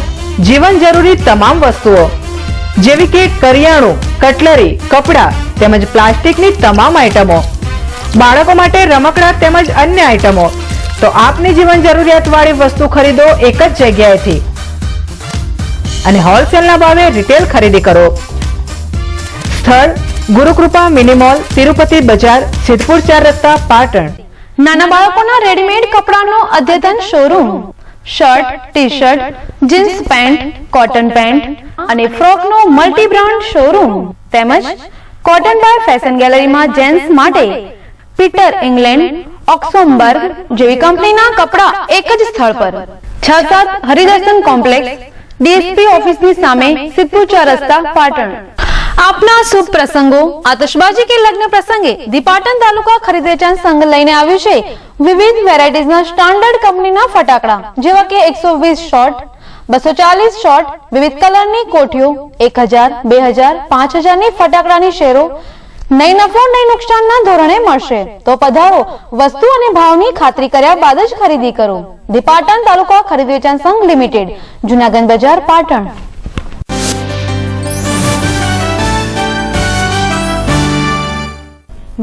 જીવન જરૂરી તમામ વસ્તુઓ જેવી કે કરિયાણું, કટલરી, કપડાં તેમજ પ્લાસ્ટિકની તમામ આઇટમો. બાળકો માટે રમકડા તેમજ અન્ય આઇટમો. તો આપની જીવન જરૂરિયાત વાળી વસ્તુ ખરીદો એક જ જગ્યાએથી અને હોલસેલના ભાવે રિટેલ ખરીદી કરો. સ્થળ ગુરુકૃપા મિની મોલ, તિરુપતિ બજાર, સિદ્ધપુર 4 રસ્તા, પાટણ. નાના બાળકોના રેડીમેડ કપડાનો અદ્યતન showroom. Shirt, T shirt, jeans pant, cotton pant અને ફ્રોકનો મલ્ટી બ્રાન્ડ શોરૂમ તેમજ કોટન બાર ફેશન ગેલેરીમાં જેન્ટ્સ માટે પીટર ઇંગ્લેન્ડ, ઓક્સોમબર્ગ જેવી કંપનીના કપડા એક જ સ્થળ પર. 6-7 હરિદર્શન કોમ્પ્લેક્સ, ડીએસપી ઓફિસની સામે, સિદ્ધપુર 4 રસ્તા, પાટણ. આપના શુભ પ્રસંગો, આતશબાજી કે લગ્ન પ્રસંગે ધી પાટણ તાલુકા ખરીદ વેચાણ સંઘ લઈને આવ્યું છે વિવિધ વેરાયટીઝના સ્ટાન્ડર્ડ કંપનીના ફટાકડા જેવા કે 120 શોટ, 240 શોટ, વિવિધ કલરની કોઠીઓ, 1000, 2000, 5000 ની ફટાકડાની શેરો નહીં નફો નહીં નુકસાનના ધોરણે મળશે. તો પધારો, વસ્તુ અને ભાવની ખાતરી કર્યા બાદ જ ખરીદી કરો. ધી પાટણ તાલુકા ખરીદ વેચાણ સંઘ લિમિટેડ, જુનાગંજ બજાર, પાટણ.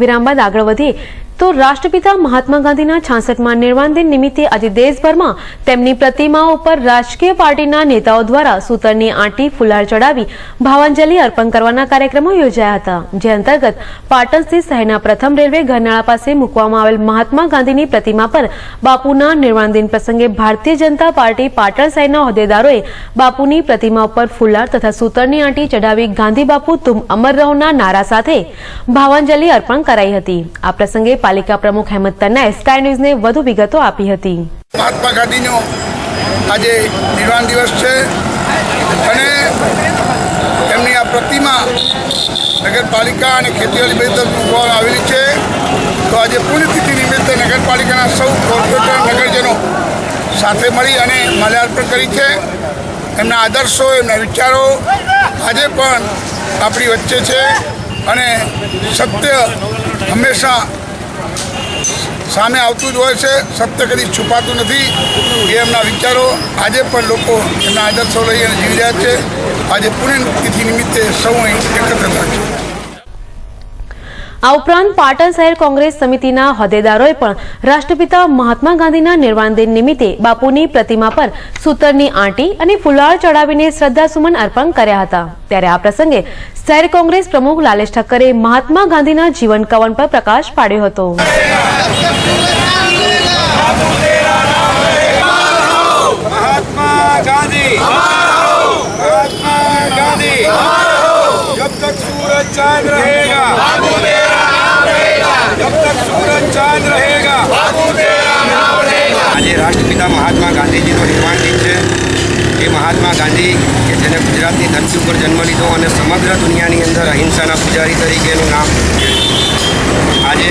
વિરામ બાદ આગળ વધીએ તો રાષ્ટ્રપિતા મહાત્મા ગાંધીના 66મા નિર્વાણ દિન નિમિત્તે આજે દેશભરમાં તેમની પ્રતિમાઓ ઉપર રાજકીય પાર્ટીના નેતાઓ દ્વારા સૂતરની આંટી, ફુલાર ચડાવી ભાવાંજલિ અર્પણ કરવાના કાર્યક્રમો યોજાયા હતા. જે અંતર્ગત પાટણ સ્થિત શહેરના પ્રથમ રેલવે ઘરનાળા પાસે મૂકવામાં આવેલ મહાત્મા ગાંધીની પ્રતિમા પર બાપુના નિર્વાણ દિન પ્રસંગે ભારતીય જનતા પાર્ટી પાટણ શહેરના હોદ્દેદારોએ બાપુની પ્રતિમા ઉપર ફુલાર તથા સૂતરની આંટી ચડાવી ગાંધી બાપુ તુમ અમર રહોના નારા સાથે ભાવાંજલિ અર્પણ કરાઈ હતી. આ પ્રસંગે પાલિકા પ્રમુખ હેમંત તન્નાએ સ્કાય ન્યૂઝને વધુ વિગતો આપી હતી. મહાત્મા ગાંધીનો આજે નિર્વાણ દિવસ છે અને તેમની આ પ્રતિમા નગરપાલિકા અને ખેતીવાડી બે તરફ મૂકવામાં આવેલી છે. તો આજે પુણ્યતિથિ નિમિત્તે નગરપાલિકાના સૌ કોર્પોરેટર નગરજનો સાથે મળી અને માલ્યાર્પણ કરી છે. એમના આદર્શો, એમના વિચારો આજે પણ આપણી વચ્ચે છે અને સત્ય હંમેશા સામે આવતું જ હોય છે. સત્ય કદી છુપાતું નથી. એ એમના વિચારો આજે પણ લોકો એમના આદર્શો લઈ અને જીવી રહ્યા છે. આજે પુણ્યતિથિ નિમિત્તે સૌ અહીં એકત્ર થયા છે. આ ઉપરાંત પાટણ શહેર કોંગ્રેસ સમિતિના હોદ્દેદારોએ પણ રાષ્ટ્રપિતા મહાત્મા ગાંધીના નિર્વાણ દિન નિમિત્તે બાપુની પ્રતિમા પર સૂતરની આંટી અને ફુલાર ચડાવીને શ્રદ્ધાસુમન અર્પણ કર્યા હતા. ત્યારે આ પ્રસંગે શહેર કોંગ્રેસ પ્રમુખ લાલેશ ઠક્કરે મહાત્મા ગાંધીના જીવન કવન પર પ્રકાશ પાડ્યો હતો. महात्मा गांधी जब तक सूरज चांद रहेगा, जब तक सूरज चांद रहेगा. આજે રાષ્ટ્રપિતા મહાત્મા ગાંધીજીનો નિર્વાણ દિન છે. એ મહાત્મા ગાંધી કે જેને ગુજરાતની ધરતી ઉપર જન્મ લીધો અને સમગ્ર દુનિયાની અંદર અહિંસાના પૂજારી તરીકેનું નામ છે. આજે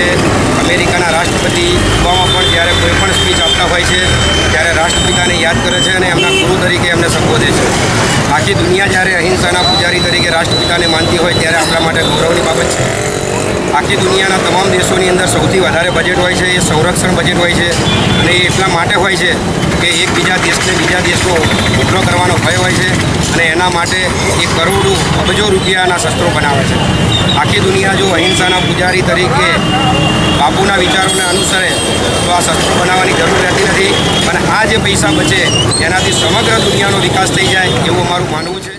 અમેરિકાના રાષ્ટ્રપતિ ઓબામા પણ જ્યારે કોઈ પણ સ્પીચ આપતા હોય છે ત્યારે રાષ્ટ્રપિતાને યાદ કરે છે અને એમના ગુરુ તરીકે એમને સંબોધે છે. આખી દુનિયા જ્યારે અહિંસાના પૂજારી તરીકે રાષ્ટ્રપિતાને માનતી હોય ત્યારે આપણા માટે ગૌરવની બાબત છે. આખી દુનિયાના તમામ દેશોની અંદર સૌથી વધારે બજેટ હોય છે એ સંરક્ષણ બજેટ હોય છે અને એ એટલા માટે હોય છે કે એકબીજા દેશને બીજા દેશનો હુમલો કરવાનો ભય હોય છે અને એના માટે એ કરોડો અબજો રૂપિયાના શસ્ત્રો બનાવે છે. આખી દુનિયા જો અહિંસાના પૂજારી તરીકે બાપુના વિચારોને અનુસરે તો આ શસ્ત્રો બનાવવાની જરૂર રહેતી નથી અને આ જે પૈસા બચે એનાથી સમગ્ર દુનિયાનો વિકાસ થઈ જાય એવું અમારું માનવું છે.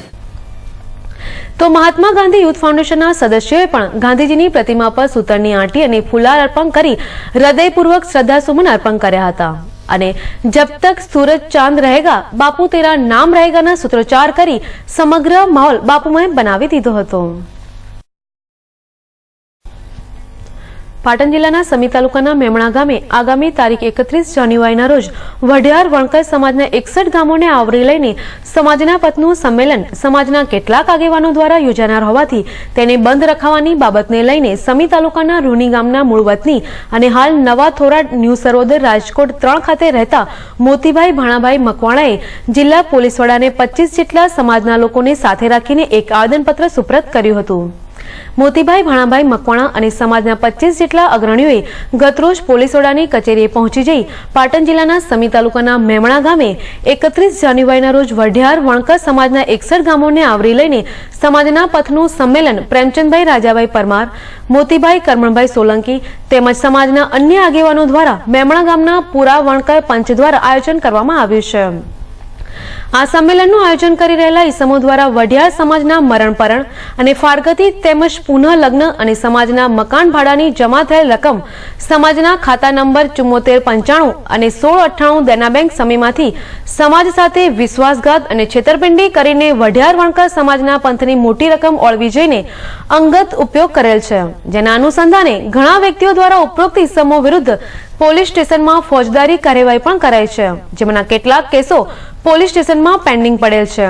તો મહાત્મા ગાંધી યુથ ફાઉન્ડેશનના સદસ્યોએ પણ ગાંધીજીની પ્રતિમા પર સૂતરની આંટી અને ફુલાર અર્પણ કરી હૃદયપૂર્વક શ્રદ્ધાસુમન અર્પણ કર્યા હતા અને જબ તક સૂરજ ચાંદ રહેગા બાપુ તેરા નામ રહેગાના સૂત્રોચ્ચાર કરી સમગ્ર માહોલ બાપુમય બનાવી દીધો હતો. પાટણ જિલ્લાના સમી તાલુકાના મેમણા ગામે આગામી તારીખ 31 જાન્યુઆરીના રોજ વઢિયાર વણકર સમાજના 61 ગામોને આવરી લઈને સમાજના પથનું સંમેલન સમાજના કેટલાક આગેવાનો દ્વારા યોજાનાર હોવાથી તેને બંધ રખાવાની બાબતને લઈને સમી તાલુકાના રૂની ગામના મૂળ વતની અને હાલ નવા થોરા ન્યૂ સરોદર રાજકોટ 3 ખાતે રહેતા મોતીભાઈ ભાણાભાઈ મકવાણાએ જિલ્લા પોલીસ વડાને 25 જેટલા સમાજના લોકોને સાથે રાખીને એક આવેદનપત્ર સુપ્રત કર્યું હતું. મોતીભાઈ ભાણાભાઈ મકવાણા અને સમાજના 25 જેટલા અગ્રણીઓએ ગતરોજ પોલીસ વડાની કચેરીએ પહોંચી જઈ પાટણ જિલ્લાના સમી તાલુકાના મેમણા ગામે 31 જાન્યુઆરીના રોજ વઢિયાર વણકર સમાજના 61 ગામોને આવરી લઈને સમાજના પથનું સંમેલન પ્રેમચંદભાઈ રાજાભાઈ પરમાર, મોતીભાઈ કરમણભાઈ સોલંકી તેમજ સમાજના અન્ય આગેવાનો દ્વારા મેમણા ગામના પૂરા વણકર પંચ દ્વારા આયોજન કરવામાં આવ્યું છે. આ સંમેલનનું આયોજન કરી રહેલા ઈસમો દ્વારા વઢિયાર સમાજના મરણપરણ અને ફારગતી તેમજ પુનઃ લગ્ન અને સમાજના મકાન ભાડાની જમા થયેલ રકમ સમાજના ખાતા નંબર 7495 અને 1698 દેના બેંક સમીમાંથી સમાજ સાથે વિશ્વાસઘાત અને છેતરપિંડી કરીને વઢિયાર વણકર સમાજના પંથની મોટી રકમ ઓળવી જઈને અંગત ઉપયોગ કરેલ છે. જેના અનુસંધાને ઘણા વ્યક્તિઓ દ્વારા ઉપરોક્ત ઈસમો વિરુદ્ધ પોલીસ સ્ટેશનમાં ફોજદારી કાર્યવાહી પણ કરાઈ છે, જેમાંના કેટલાક કેસો પોલીસ સ્ટેશનમાં પેન્ડિંગ પડેલ છે.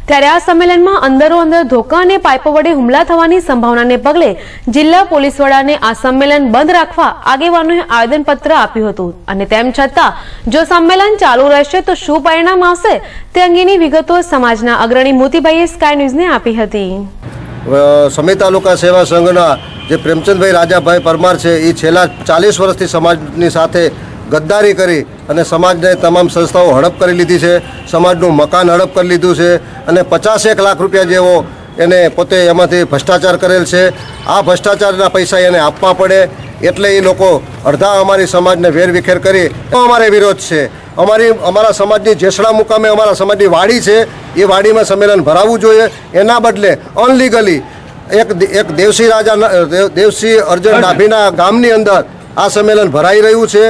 ત્યારે આ સંમેલનમાં અંદરો-અંદર ધોકા અને પાઇપો વડે હુમલા થવાની સંભાવનાને પગલે જિલ્લા પોલીસ વડાને આ સંમેલન બંધ રાખવા આગેવાનોએ આવેદનપત્ર આપ્યું હતું અને તેમ છતાં જો સંમેલન ચાલુ રહેશે તો શું પરિણામ આવશે તે અંગેની વિગતો સમાજના અગ્રણી મોતીભાઈએ સ્કાય ન્યૂઝને આપી હતી. સમી તાલુકા સેવા સંઘના જે પ્રેમચંદભાઈ રાજાભાઈ પરમાર છે એ છેલ્લા 40 વર્ષથી સમાજની સાથે ગદ્દારી કરી અને સમાજને તમામ સંસ્થાઓ હડપ કરી લીધી છે. સમાજનું મકાન હડપ કરી લીધું છે અને 51 લાખ રૂપિયા જેવો એને પોતે એમાંથી ભ્રષ્ટાચાર કરેલ છે. આ ભ્રષ્ટાચારના પૈસા એને આપવા પડે એટલે એ લોકો અડધા અમારી સમાજને વેરવિખેર કરી અમારે વિરોધ છે. અમારા સમાજની જેસડા મુકામે અમારા સમાજની વાડી છે એ વાડીમાં સંમેલન ભરાવવું જોઈએ. એના બદલે અનલીગલી એક દેવસી અર્જન ડાભીના ગામની અંદર આ સંમેલન ભરાઈ રહ્યું છે.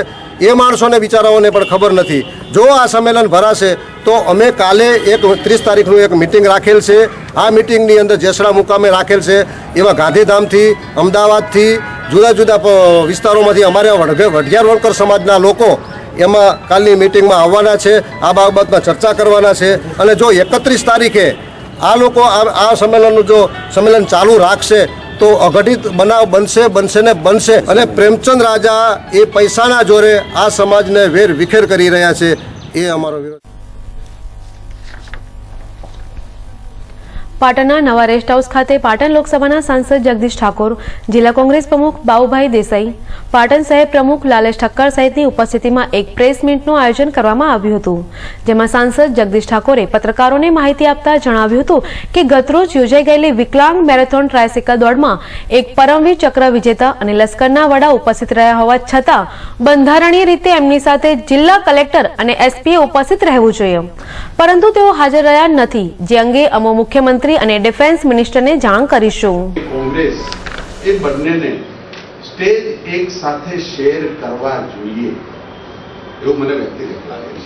એ માણસોને બિચારાઓને પણ ખબર નથી. જો આ સંમેલન ભરાશે તો અમે કાલે 30 તારીખનું એક મિટિંગ રાખેલ છે. આ મિટિંગની અંદર જેસડા મુકામે રાખેલ છે. એવા ગાંધીધામથી, અમદાવાદથી, જુદા જુદા વિસ્તારોમાંથી અમારા વઢિયાર વણકર સમાજના લોકો એમાં કાલની મિટિંગમાં આવવાના છે, આ બાબતમાં ચર્ચા કરવાના છે. અને જો 31 તારીખે આ લોકો આ સંમેલન ચાલુ રાખશે તો અઘટિત બનાવ બનશે ને બનશે. અને પ્રેમચંદ રાજા એ પૈસાના જોરે આ સમાજને વેર વિખેર કરી રહ્યા છે, એ અમારો વિરોધ. પાટણના નવા રેસ્ટ હાઉસ ખાતે પાટણ લોકસભાના સાંસદ જગદીશ ઠાકોર, જિલ્લા કોંગ્રેસ પ્રમુખ બાબુભાઈ દેસાઈ, પાટણ શહેર પ્રમુખ લાલેશ ઠક્કર સહિતની ઉપસ્થિતિમાં એક પ્રેસ મીટનું આયોજન કરવામાં આવ્યું હતું, જેમાં સાંસદ જગદીશ ઠાકોરે પત્રકારોને માહિતી આપતા જણાવ્યું હતું કે ગતરોજ યોજાઈ ગયેલી વિકલાંગ મેરેથોન ટ્રાયસિકલ દોડમાં એક પરમવીર ચક્ર વિજેતા અને લશ્કરના વડા ઉપસ્થિત રહ્યા હોવા છતાં બંધારણીય રીતે એમની સાથે જિલ્લા કલેક્ટર અને એસપીએ ઉપસ્થિત રહેવું જોઈએ, પરંતુ તેઓ હાજર રહ્યા નથી, જે અંગે અમે મુખ્યમંત્રી અને ડિફેન્સ મિનિસ્ટરને જાણ કરીશું. કોંગ્રેસ એ બંનેને સ્ટેજ એક સાથે શેર કરવા જોઈએ એવું મને વ્યક્તિગત લાગે છે.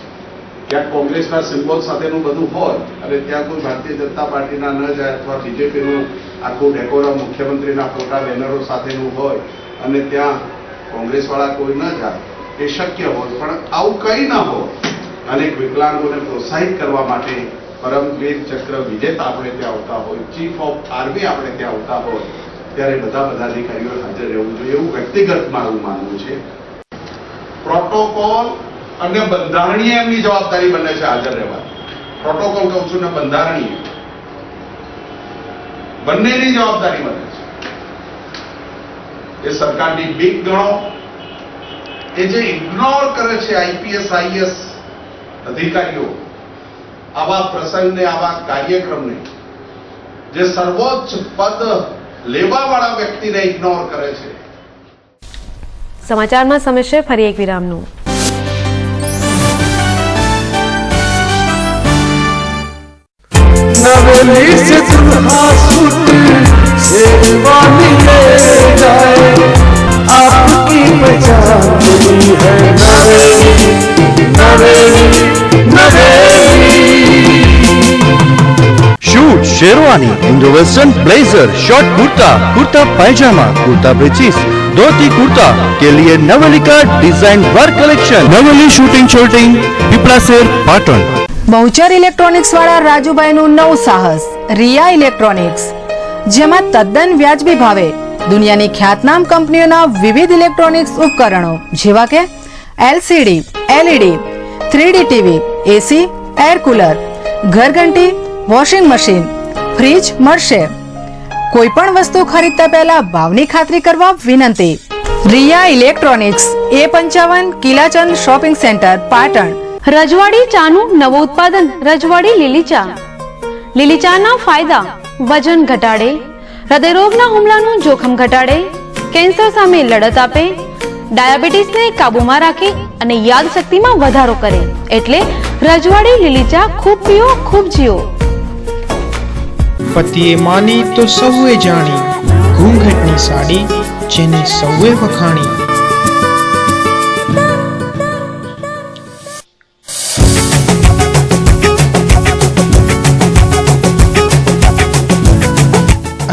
ક્યાંક કોંગ્રેસના સિમ્બોલ સાથેનું બધું હોય અને ત્યાં કોઈ ભારતીય જનતા પાર્ટીના ન જાય અથવા બીજેપીનું આખું ડેકોરમ મુખ્યમંત્રીના ફોટા બેનરો સાથેનું હોય અને ત્યાં કોંગ્રેસવાળા કોઈ ન જાય એ શક્ય હોય, પણ આવું કંઈ ના હોય. અનેક વિકલાંગોને પ્રોત્સાહિત કરવા માટે પરમવીર ચક્ર વિજેતા આપણે ત્યાં આવતા હોય, ચીફ ઓફ આર્મી આપણે ત્યાં આવતા હોય, ત્યારે બધા પદાધિકારીઓ હાજર રહેવું જોઈએ એવું વ્યક્તિગત મારું માનવું છે. પ્રોટોકોલ અને બંધારણીય એમની જવાબદારી બને છે હાજર રહેવા. પ્રોટોકોલ કહું છું ને બંધારણીય બંનેની જવાબદારી બને છે. એ સરકારની બીક ગણો, એ જે ઇગ્નોર કરે છે આઈપીએસ આઈએસ અધિકારીઓ આવા પ્રસંગને, આવા કાર્યક્રમને, જે સર્વોચ્ચ પદ લેવાવાળા વ્યક્તિને ઇગ્નોર કરે છે. સમાચારમાં સમય છે ફરી એક વિરામનું. नवेली से दुल्हा सूट शेरवानी ले जाए, आपकी पहचान है Naveli Naveli Naveli. Suit sherwani, Indo western blazer, short kurta, kurta pyjama, kurta breeches, dhoti kurta के लिए नवेली का design work collection. Naveli suiting shirting Pipalaser Patan. Bahuchar electronics વાળા રાજુભાઈનું નવું સાહસ રિયા ઇલેક્ટ્રોનિક્સ, જેમાં તદ્દન વ્યાજબી ભાવે દુનિયાની ખ્યાતનામ કંપનીઓના વિવિધ ઇલેક્ટ્રોનિક્સ ઉપકરણો જેવા કે LCD, LED, 3D TV, AC, air cooler, ઘરઘંટી, વોશિંગ મશીન, ફ્રીજ મળશે. કોઈ પણ વસ્તુ ખરીદતા પહેલા ભાવની ખાતરી કરવા વિનંતી. Riya electronics, A55 Kilachand shopping centre, Patan. Rajwadi ચાનું નવું ઉત્પાદન રજવાડી લીલી ચા. લીલી ચાના ફાયદા: વજન ઘટાડે, હૃદયરોગના હુમલાનું જોખમ ઘટાડે, કેન્સર સામે લડત આપે, ડાયાબિટીસને કાબૂમાં રાખે અને યાદશક્તિમાં વધારો કરે. એટલે રજવાડી લીલી ચા ખૂબ પીઓ, ખૂબ જીઓ. પતિએ માની તો સૌએ જાણી, ઘૂંઘટની સાડી જેને સૌએ વખાણી.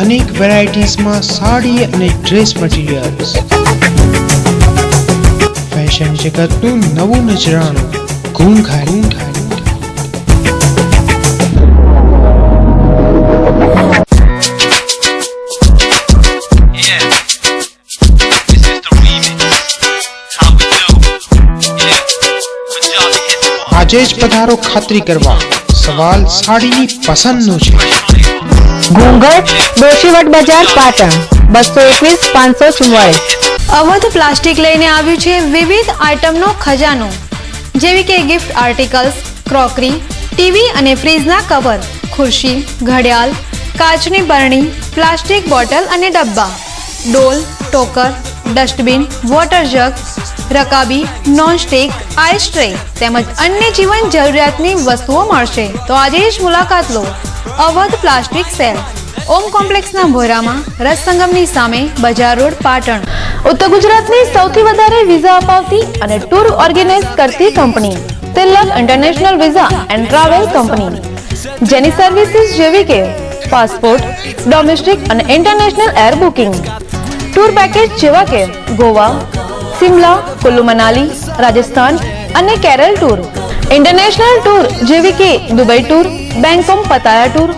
અનેક વેરાયટીઝમાં સાડી અને ડ્રેસ મટીરિયલ્સ. ફેશન જગતનું નવું નજરાણું ઘૂંઘારી. આજે જ પધારો ખાતરી કરવા, સવાલ સાડીની પસંદનો છે. ઘૂંઘટ, દોશીવટ બજાર, પાટણ 221 544. અવધ પ્લાસ્ટિક લઈને આવ્યું છે વિવિધ આઇટમનો ખજાનો, જેવી કે ગિફ્ટ આર્ટિકલ્સ, ક્રોકરી, ટીવી અને ફ્રીજના કવર, ખુરશી, ઘડિયાળ, કાચની બરણી, પ્લાસ્ટિક બોટલ અને ડબ્બા, ડોલ, ટોકર, ડસ્ટબિન, વોટર જગ, રકાબી, નોનસ્ટિક, આઈસ ટ્રે તેમજ અન્ય જીવન જરૂરિયાતની વસ્તુઓ મળશે. તો આજે જ મુલાકાત લો અવધ પ્લાસ્ટિક સેલ, ઓમ કોમ્પ્લેક્સના ભોરામાં, રસસંગમની સામે, બજાર રોડ, પાટણ. ઉત્તર ગુજરાતની સૌથી વધારે વિઝા અપાવતી અને ટૂર ઓર્ગેનાઇઝ કરતી company Tilak international visa and travel company, જેની સર્વિસીસ જેવી કે પાસપોર્ટ, ડોમેસ્ટિક અને international air booking, tour package જેવા કે ગોવા, સિમલા, કુલ્લુ મનાલી, રાજસ્થાન અને કેરળ ટૂર, ઇન્ટરનેશનલ ટૂર જેવી કે Dubai tour, Bangkok Pattaya tour,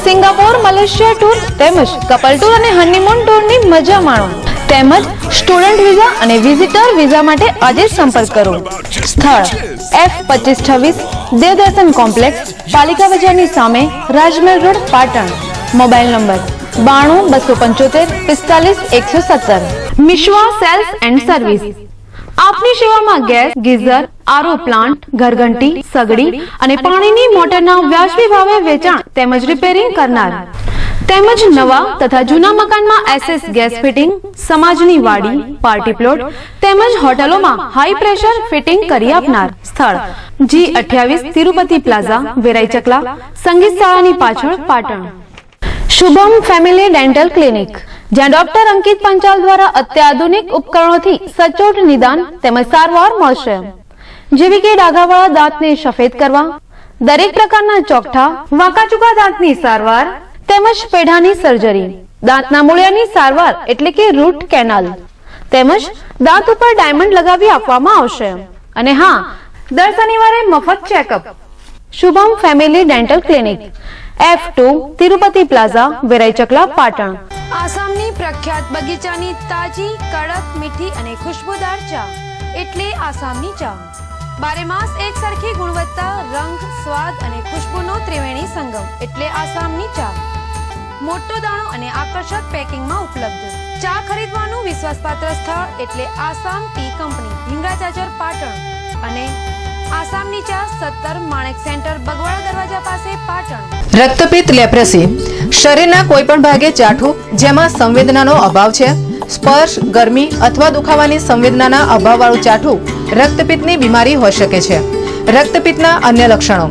Singapore Malaysia tour તેમજ કપલ ટૂર અને હનીમૂન ટૂરની મજા માણો. તેમજ સ્ટુડન્ટ વિઝા અને વિઝિટર વિઝા માટે આજે સંપર્ક કરો. સ્થળ F2526 દેવદર્શન કોમ્પ્લેક્સ, પાલિકા બજારની સામે, Rajmahal road, Patan. Mobile number 92 275 45 117. Mishwa sales and service આપની સેવામાં ગેસ, ગીઝર, આરઓ પ્લાન્ટ, ઘરઘંટી, સગડી અને પાણીની મોટરના વ્યાજબી ભાવે વેચાણ તેમજ રિપેરિંગ કરનાર તેમજ નવા તથા જૂના મકાનમાં SS ગેસ ફિટિંગ, સમાજની વાડી, પાર્ટી પ્લોટ તેમજ હોટલોમાં હાઈ પ્રેશર ફિટિંગ કરી આપનાર. સ્થળ G28 તિરુપતિ પ્લાઝા, વેરાઈ ચકલા, સંગીત શાળાની પાછળ, Patan. Shubham family dental clinic જ્યાં ડોક્ટર અંકિત પંચાલ દ્વારા અત્યાધુનિક ઉપકરણોથી સચોટ નિદાન તેમજ સારવાર મળશે, જેવી કે ડાઘાવાળા દાંતને સફેદ કરવા, દરેક પ્રકારના ચોકઠા, વાંકાચૂકા દાંતની સારવાર તેમજ પેઢાની સર્જરી, દાંતના મૂળિયાની સારવાર એટલે કે રૂટ કેનાલ તેમજ દાંત ઉપર ડાયમંડ લગાવી આપવામાં આવશે. અને હા, દર શનિવારે મફત checkup. Shubham family dental clinic, F2 Tirupati plaza, Verai Chakla, Patan. આસામની પ્રખ્યાત બગીચાની તાજી, કડક, મીઠી અને ખુશ્બુદાર ચા એટલે આસામની ચા. બારે માસ એક સરખી ગુણવત્તા, રંગ, સ્વાદ અને ખુશ્બુનો ત્રિવેણી સંગમ એટલે આસામની ચા. મોટો દાણો અને આકર્ષક પેકિંગમાં ઉપલબ્ધ. ચા ખરીદવાનું વિશ્વાસપાત્ર સ્થળ એટલે આસામ ટી કંપની, હિંગળાજાજર, પાટણ. અને આસામની ચા 17 માણેક સેન્ટર, બગવાડા દરવાજા પાસે, પાટણ. રક્તપિત્ત લેપ્રસી શરીરના કોઈ પણ ભાગે ચાઠું જેમાં સંવેદનાનો અભાવ છે, સ્પર્શ, ગરમી અથવા દુખાવાની સંવેદનાના અભાવવાળું ચાઠું રક્તપિત્તની બીમારી હોઈ શકે છે. રક્તપિત્તના અન્ય લક્ષણો: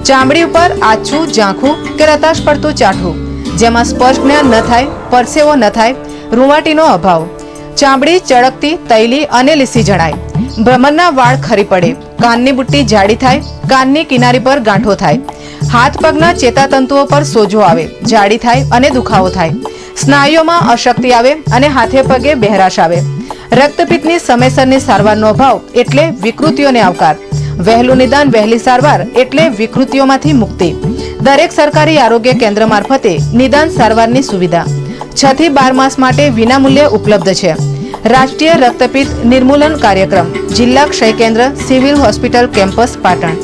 ચામડી ઉપર આછું, ઝાંખું કે રતાશ પડતું ચાઠું જેમાં સ્પર્શ જ્ઞાન ન થાય, પરસેવો ન થાય, રૂંવાટીનો અભાવ, ચામડી ચળકતી, તૈલી અને લીસી જણાય, ભ્રમરના વાળ ખરી પડે, કાનની બુટ્ટી જાડી થાય, કાનની કિનારી પર ગાંઠો થાય, હાથ પગના ચેતાતંતુઓ પર સોજો આવે, જાડી થાય અને દુખાવો થાય, સ્નાયુઓમાં અશક્તિ આવે અને હાથે પગે બહેરાશ આવે. રક્તપિત્તની સમયસરની સારવારનો અભાવ એટલે વિકૃતિઓને આવકાર. વહેલું નિદાન, વહેલી સારવાર એટલે વિકૃતિઓમાંથી મુક્તિ. દરેક સરકારી આરોગ્ય કેન્દ્ર મારફતે નિદાન સારવારની સુવિધા 6 થી 12 માસ માટે વિનામૂલ્યે ઉપલબ્ધ છે. રાષ્ટ્રીય રક્તપિત્ત નિર્મૂલન કાર્યક્રમ, જિલ્લા ક્ષય કેન્દ્ર, civil hospital campus, Patan.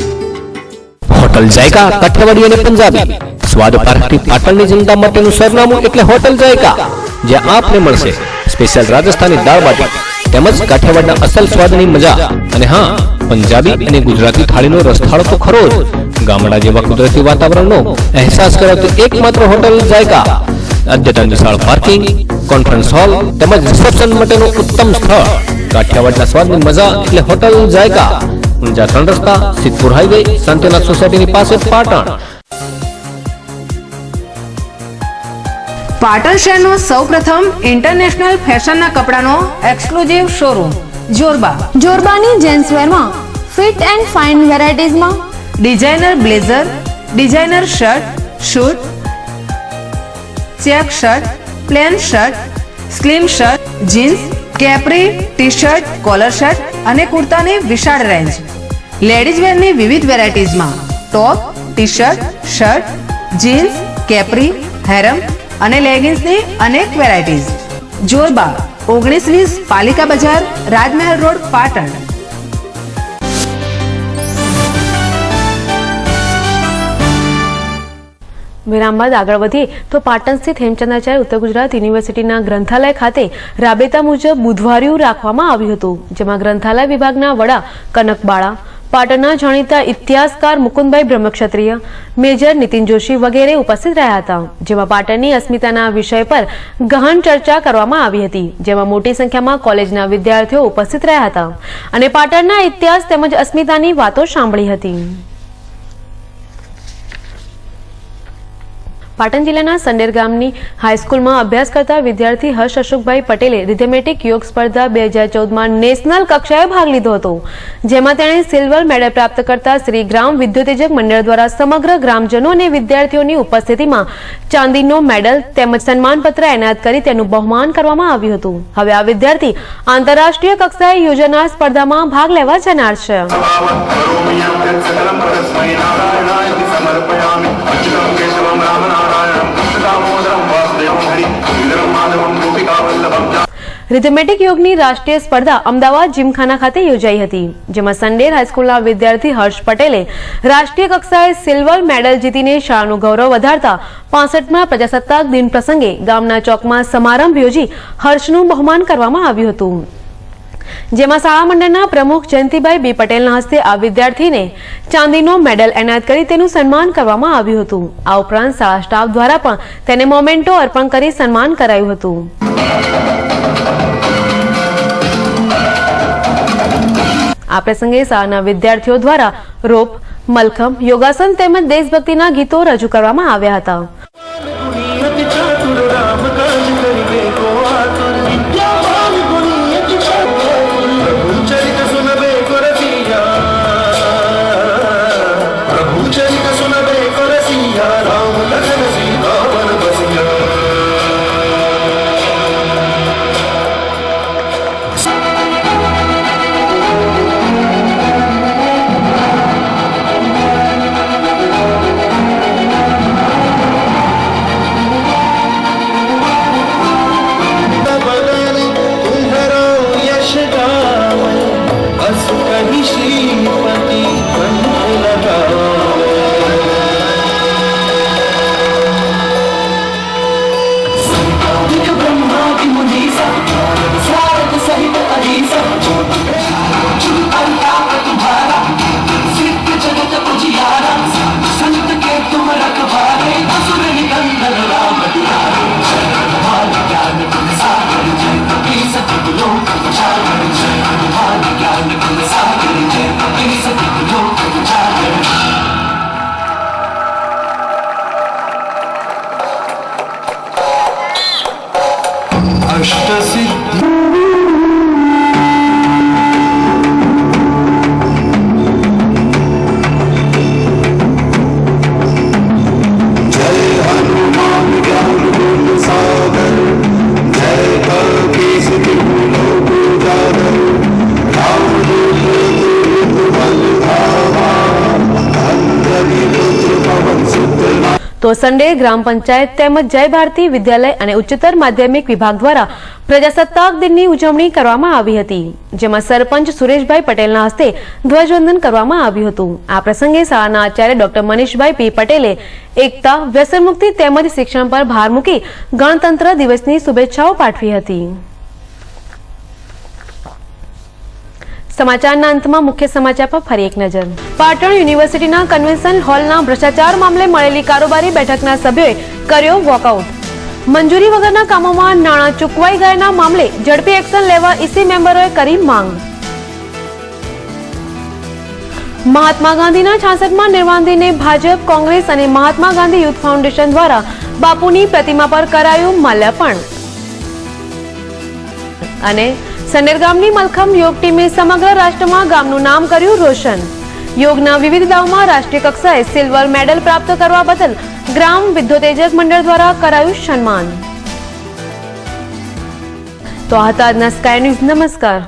Hotel Jayka Kathiyawadi અને પંજાબી સ્વાદ પારખી પાટણની જનતા માટેનું સરનામું એટલે હોટલ જાયકા, જ્યાં આપને મળશે સ્પેશિયલ રાજસ્થાની દાળ બાટી તેમજ કાઠિયાવાડના અસલ સ્વાદની મજા. અને હા, પંજાબી અને ગુજરાતી થાળીનો રસથાળો તો ખરો જ. ગામડા જેવા કુદરતી વાતાવરણનો અહેસાસ કરાવતી એકમાત્ર હોટલ જાયકા. અદ્યતન વિશાળ પાર્કિંગ, કોન્ફરન્સ હોલ તેમજ રિસેપ્શન માટેનું ઉત્તમ સ્થળ. કાઠિયાવાડના સ્વાદની મજા એટલે હોટલ જાયકા. ઊંઝા 3 રસ્તા, સિદ્ધપુર હાઈવે, શાંતિનાથ સોસાયટીની પાસે, પાટણ. પાટણ શહેરનો સૌપ્રથમ ઇન્ટરનેશનલ ફેશનના કપડાનો એક્સક્લુઝિવ શોરૂમ જોરબા. જોરબાની જેન્ટ્સવેરમાં ફિટ એન્ડ ફાઇન વેરાયટીઝમાં designer blazer, designer shirt, suit, check shirt, plain shirt, slim shirt, jeans, capri, T shirt, collar shirt અને કુર્તાની વિશાળ રેન્જ. લેડીઝ વેરની વિવિધ વેરાયટીઝમાં top, T shirt, shirt, jeans, capri, harem અને લેગિન્સની અનેક વેરાયટીઝ. જોરબા 1920 પાલિકા બજાર, રાજમહેલ રોડ, પાટણ. વિરામ બાદ આગળ વધીએ તો પાટણ સ્થિત હેમચંદ્રાચાર્ય ઉત્તર ગુજરાત યુનિવર્સિટીના ગ્રંથાલય ખાતે રાબેતા મુજબ બુધવારિયું રાખવામાં આવ્યું હતું, જેમાં ગ્રંથાલય વિભાગના વડા કનક બાળા, પાટણના જાણીતા ઇતિહાસકાર મુકુંદભાઈ બ્રહ્મક્ષત્રિય, મેજર નીતિન જોશી વગેરે ઉપસ્થિત રહ્યા હતા, જેમાં પાટણની અસ્મિતાના વિષય પર ગહન ચર્ચા કરવામાં આવી હતી, જેમાં મોટી સંખ્યામાં કોલેજના વિદ્યાર્થીઓ ઉપસ્થિત રહ્યા હતા અને પાટણના ઇતિહાસ તેમજ અસ્મિતાની વાતો સાંભળી હતી. પાટણ જિલ્લાના સંડેર ગામની હાઈસ્કૂલમાં અભ્યાસ કરતા વિદ્યાર્થી હર્ષ અશોકભાઈ પટેલે રિધમેટિક યોગ સ્પર્ધા 2014માં નેશનલ કક્ષાએ ભાગ લીધો હતો, જેમાં તેણે સિલ્વર મેડલ પ્રાપ્ત કરતા શ્રી ગ્રામ વિદ્યુતેજક મંડળ દ્વારા સમગ્ર ગ્રામજનો અને વિદ્યાર્થીઓની ઉપસ્થિતિમાં ચાંદીનો મેડલ તેમજ સન્માનપત્ર એનાયત કરી તેનું બહુમાન કરવામાં આવ્યું હતું. હવે આ વિદ્યાર્થી આંતરરાષ્ટ્રીય કક્ષાએ યોજાનાર સ્પર્ધામાં ભાગ લેવા જનાર છે. રિધમેટિક યોગની રાષ્ટ્રીય સ્પર્ધા અમદાવાદ જીમખાના ખાતે યોજાઈ હતી, જેમાં સંડેર હાઈસ્કૂલના વિદ્યાર્થી હર્ષ પટેલે રાષ્ટ્રીય કક્ષાએ સિલ્વર મેડલ જીતીને શાળાનું ગૌરવ વધારતા 65મા પ્રજાસત્તાક દિન પ્રસંગે ગામના ચોકમાં સમારંભ યોજી હર્ષનું બહુમાન કરવામાં આવ્યું હતું, જેમાં શાળા મંડળના પ્રમુખ જયંતિભાઈ બી પટેલના હસ્તે આ વિદ્યાર્થીને ચાંદીનો મેડલ એનાયત કરી તેનું સન્માન કરવામાં આવ્યું હતું. આ ઉપરાંત શાળા સ્ટાફ દ્વારા પણ તેને મોમેન્ટો અર્પણ કરી સન્માન કરાયું હતું. આ પ્રસંગે શાળાના વિદ્યાર્થીઓ દ્વારા રોપ, મલખમ, યોગાસન તેમજ દેશભક્તિના ગીતો રજૂ કરવામાં આવ્યા હતા. તો સંડેર ગ્રામ પંચાયત તેમજ જય ભારતી વિદ્યાલય અને ઉચ્ચતર માધ્યમિક વિભાગ દ્વારા પ્રજાસત્તાક દિનની ઉજવણી કરવામાં આવી હતી, જેમાં સરપંચ સુરેશભાઈ પટેલના હસ્તે ધ્વજવંદન કરવામાં આવ્યું હતું. આ પ્રસંગે શાળાના આચાર્ય ડોક્ટર મનીષભાઈ પી પટેલે એકતા, વ્યસનમુક્તિ તેમજ શિક્ષણ પર ભાર મૂકી ગણતંત્ર દિવસની શુભેચ્છાઓ પાઠવી હતી. સમાચારના અંતમાં મુખ્ય સમાચાર પર ફરી એક નજર. પાટણ યુનિવર્સિટીના કન્વેન્શન હોલના ભ્રષ્ટાચાર મામલે મળેલી કારોબારી બેઠકના સભ્યોએ કર્યો વોકઆઉટ. મંજૂરી વગરના કામોમાં નાણાં ચૂકવાઈ ગયાના મામલે ઝડપી એક્શન લેવા ઈસી મેમ્બરોએ કરી માંગ. મહાત્મા ગાંધીના 66મા નિર્વાણ દિને ભાજપ, કોંગ્રેસ અને મહાત્મા ગાંધી યુથ ફાઉન્ડેશન દ્વારા બાપુની પ્રતિમા પર કરાયું માલ્યાર્પણ. અને સંડેર ગામની મલખમ યોગ ટીમે સમગ્ર રાષ્ટ્રમાં ગામનું નામ કર્યું રોશન. યોગના વિવિધ દાવમાં રાષ્ટ્રીય કક્ષાએ સિલ્વર મેડલ પ્રાપ્ત કરવા બદલ ગ્રામ વિદ્યુતેજક મંડળ દ્વારા કરાયું સન્માન. તો આ હતા આજના સ્કાય ન્યૂઝ. નમસ્કાર.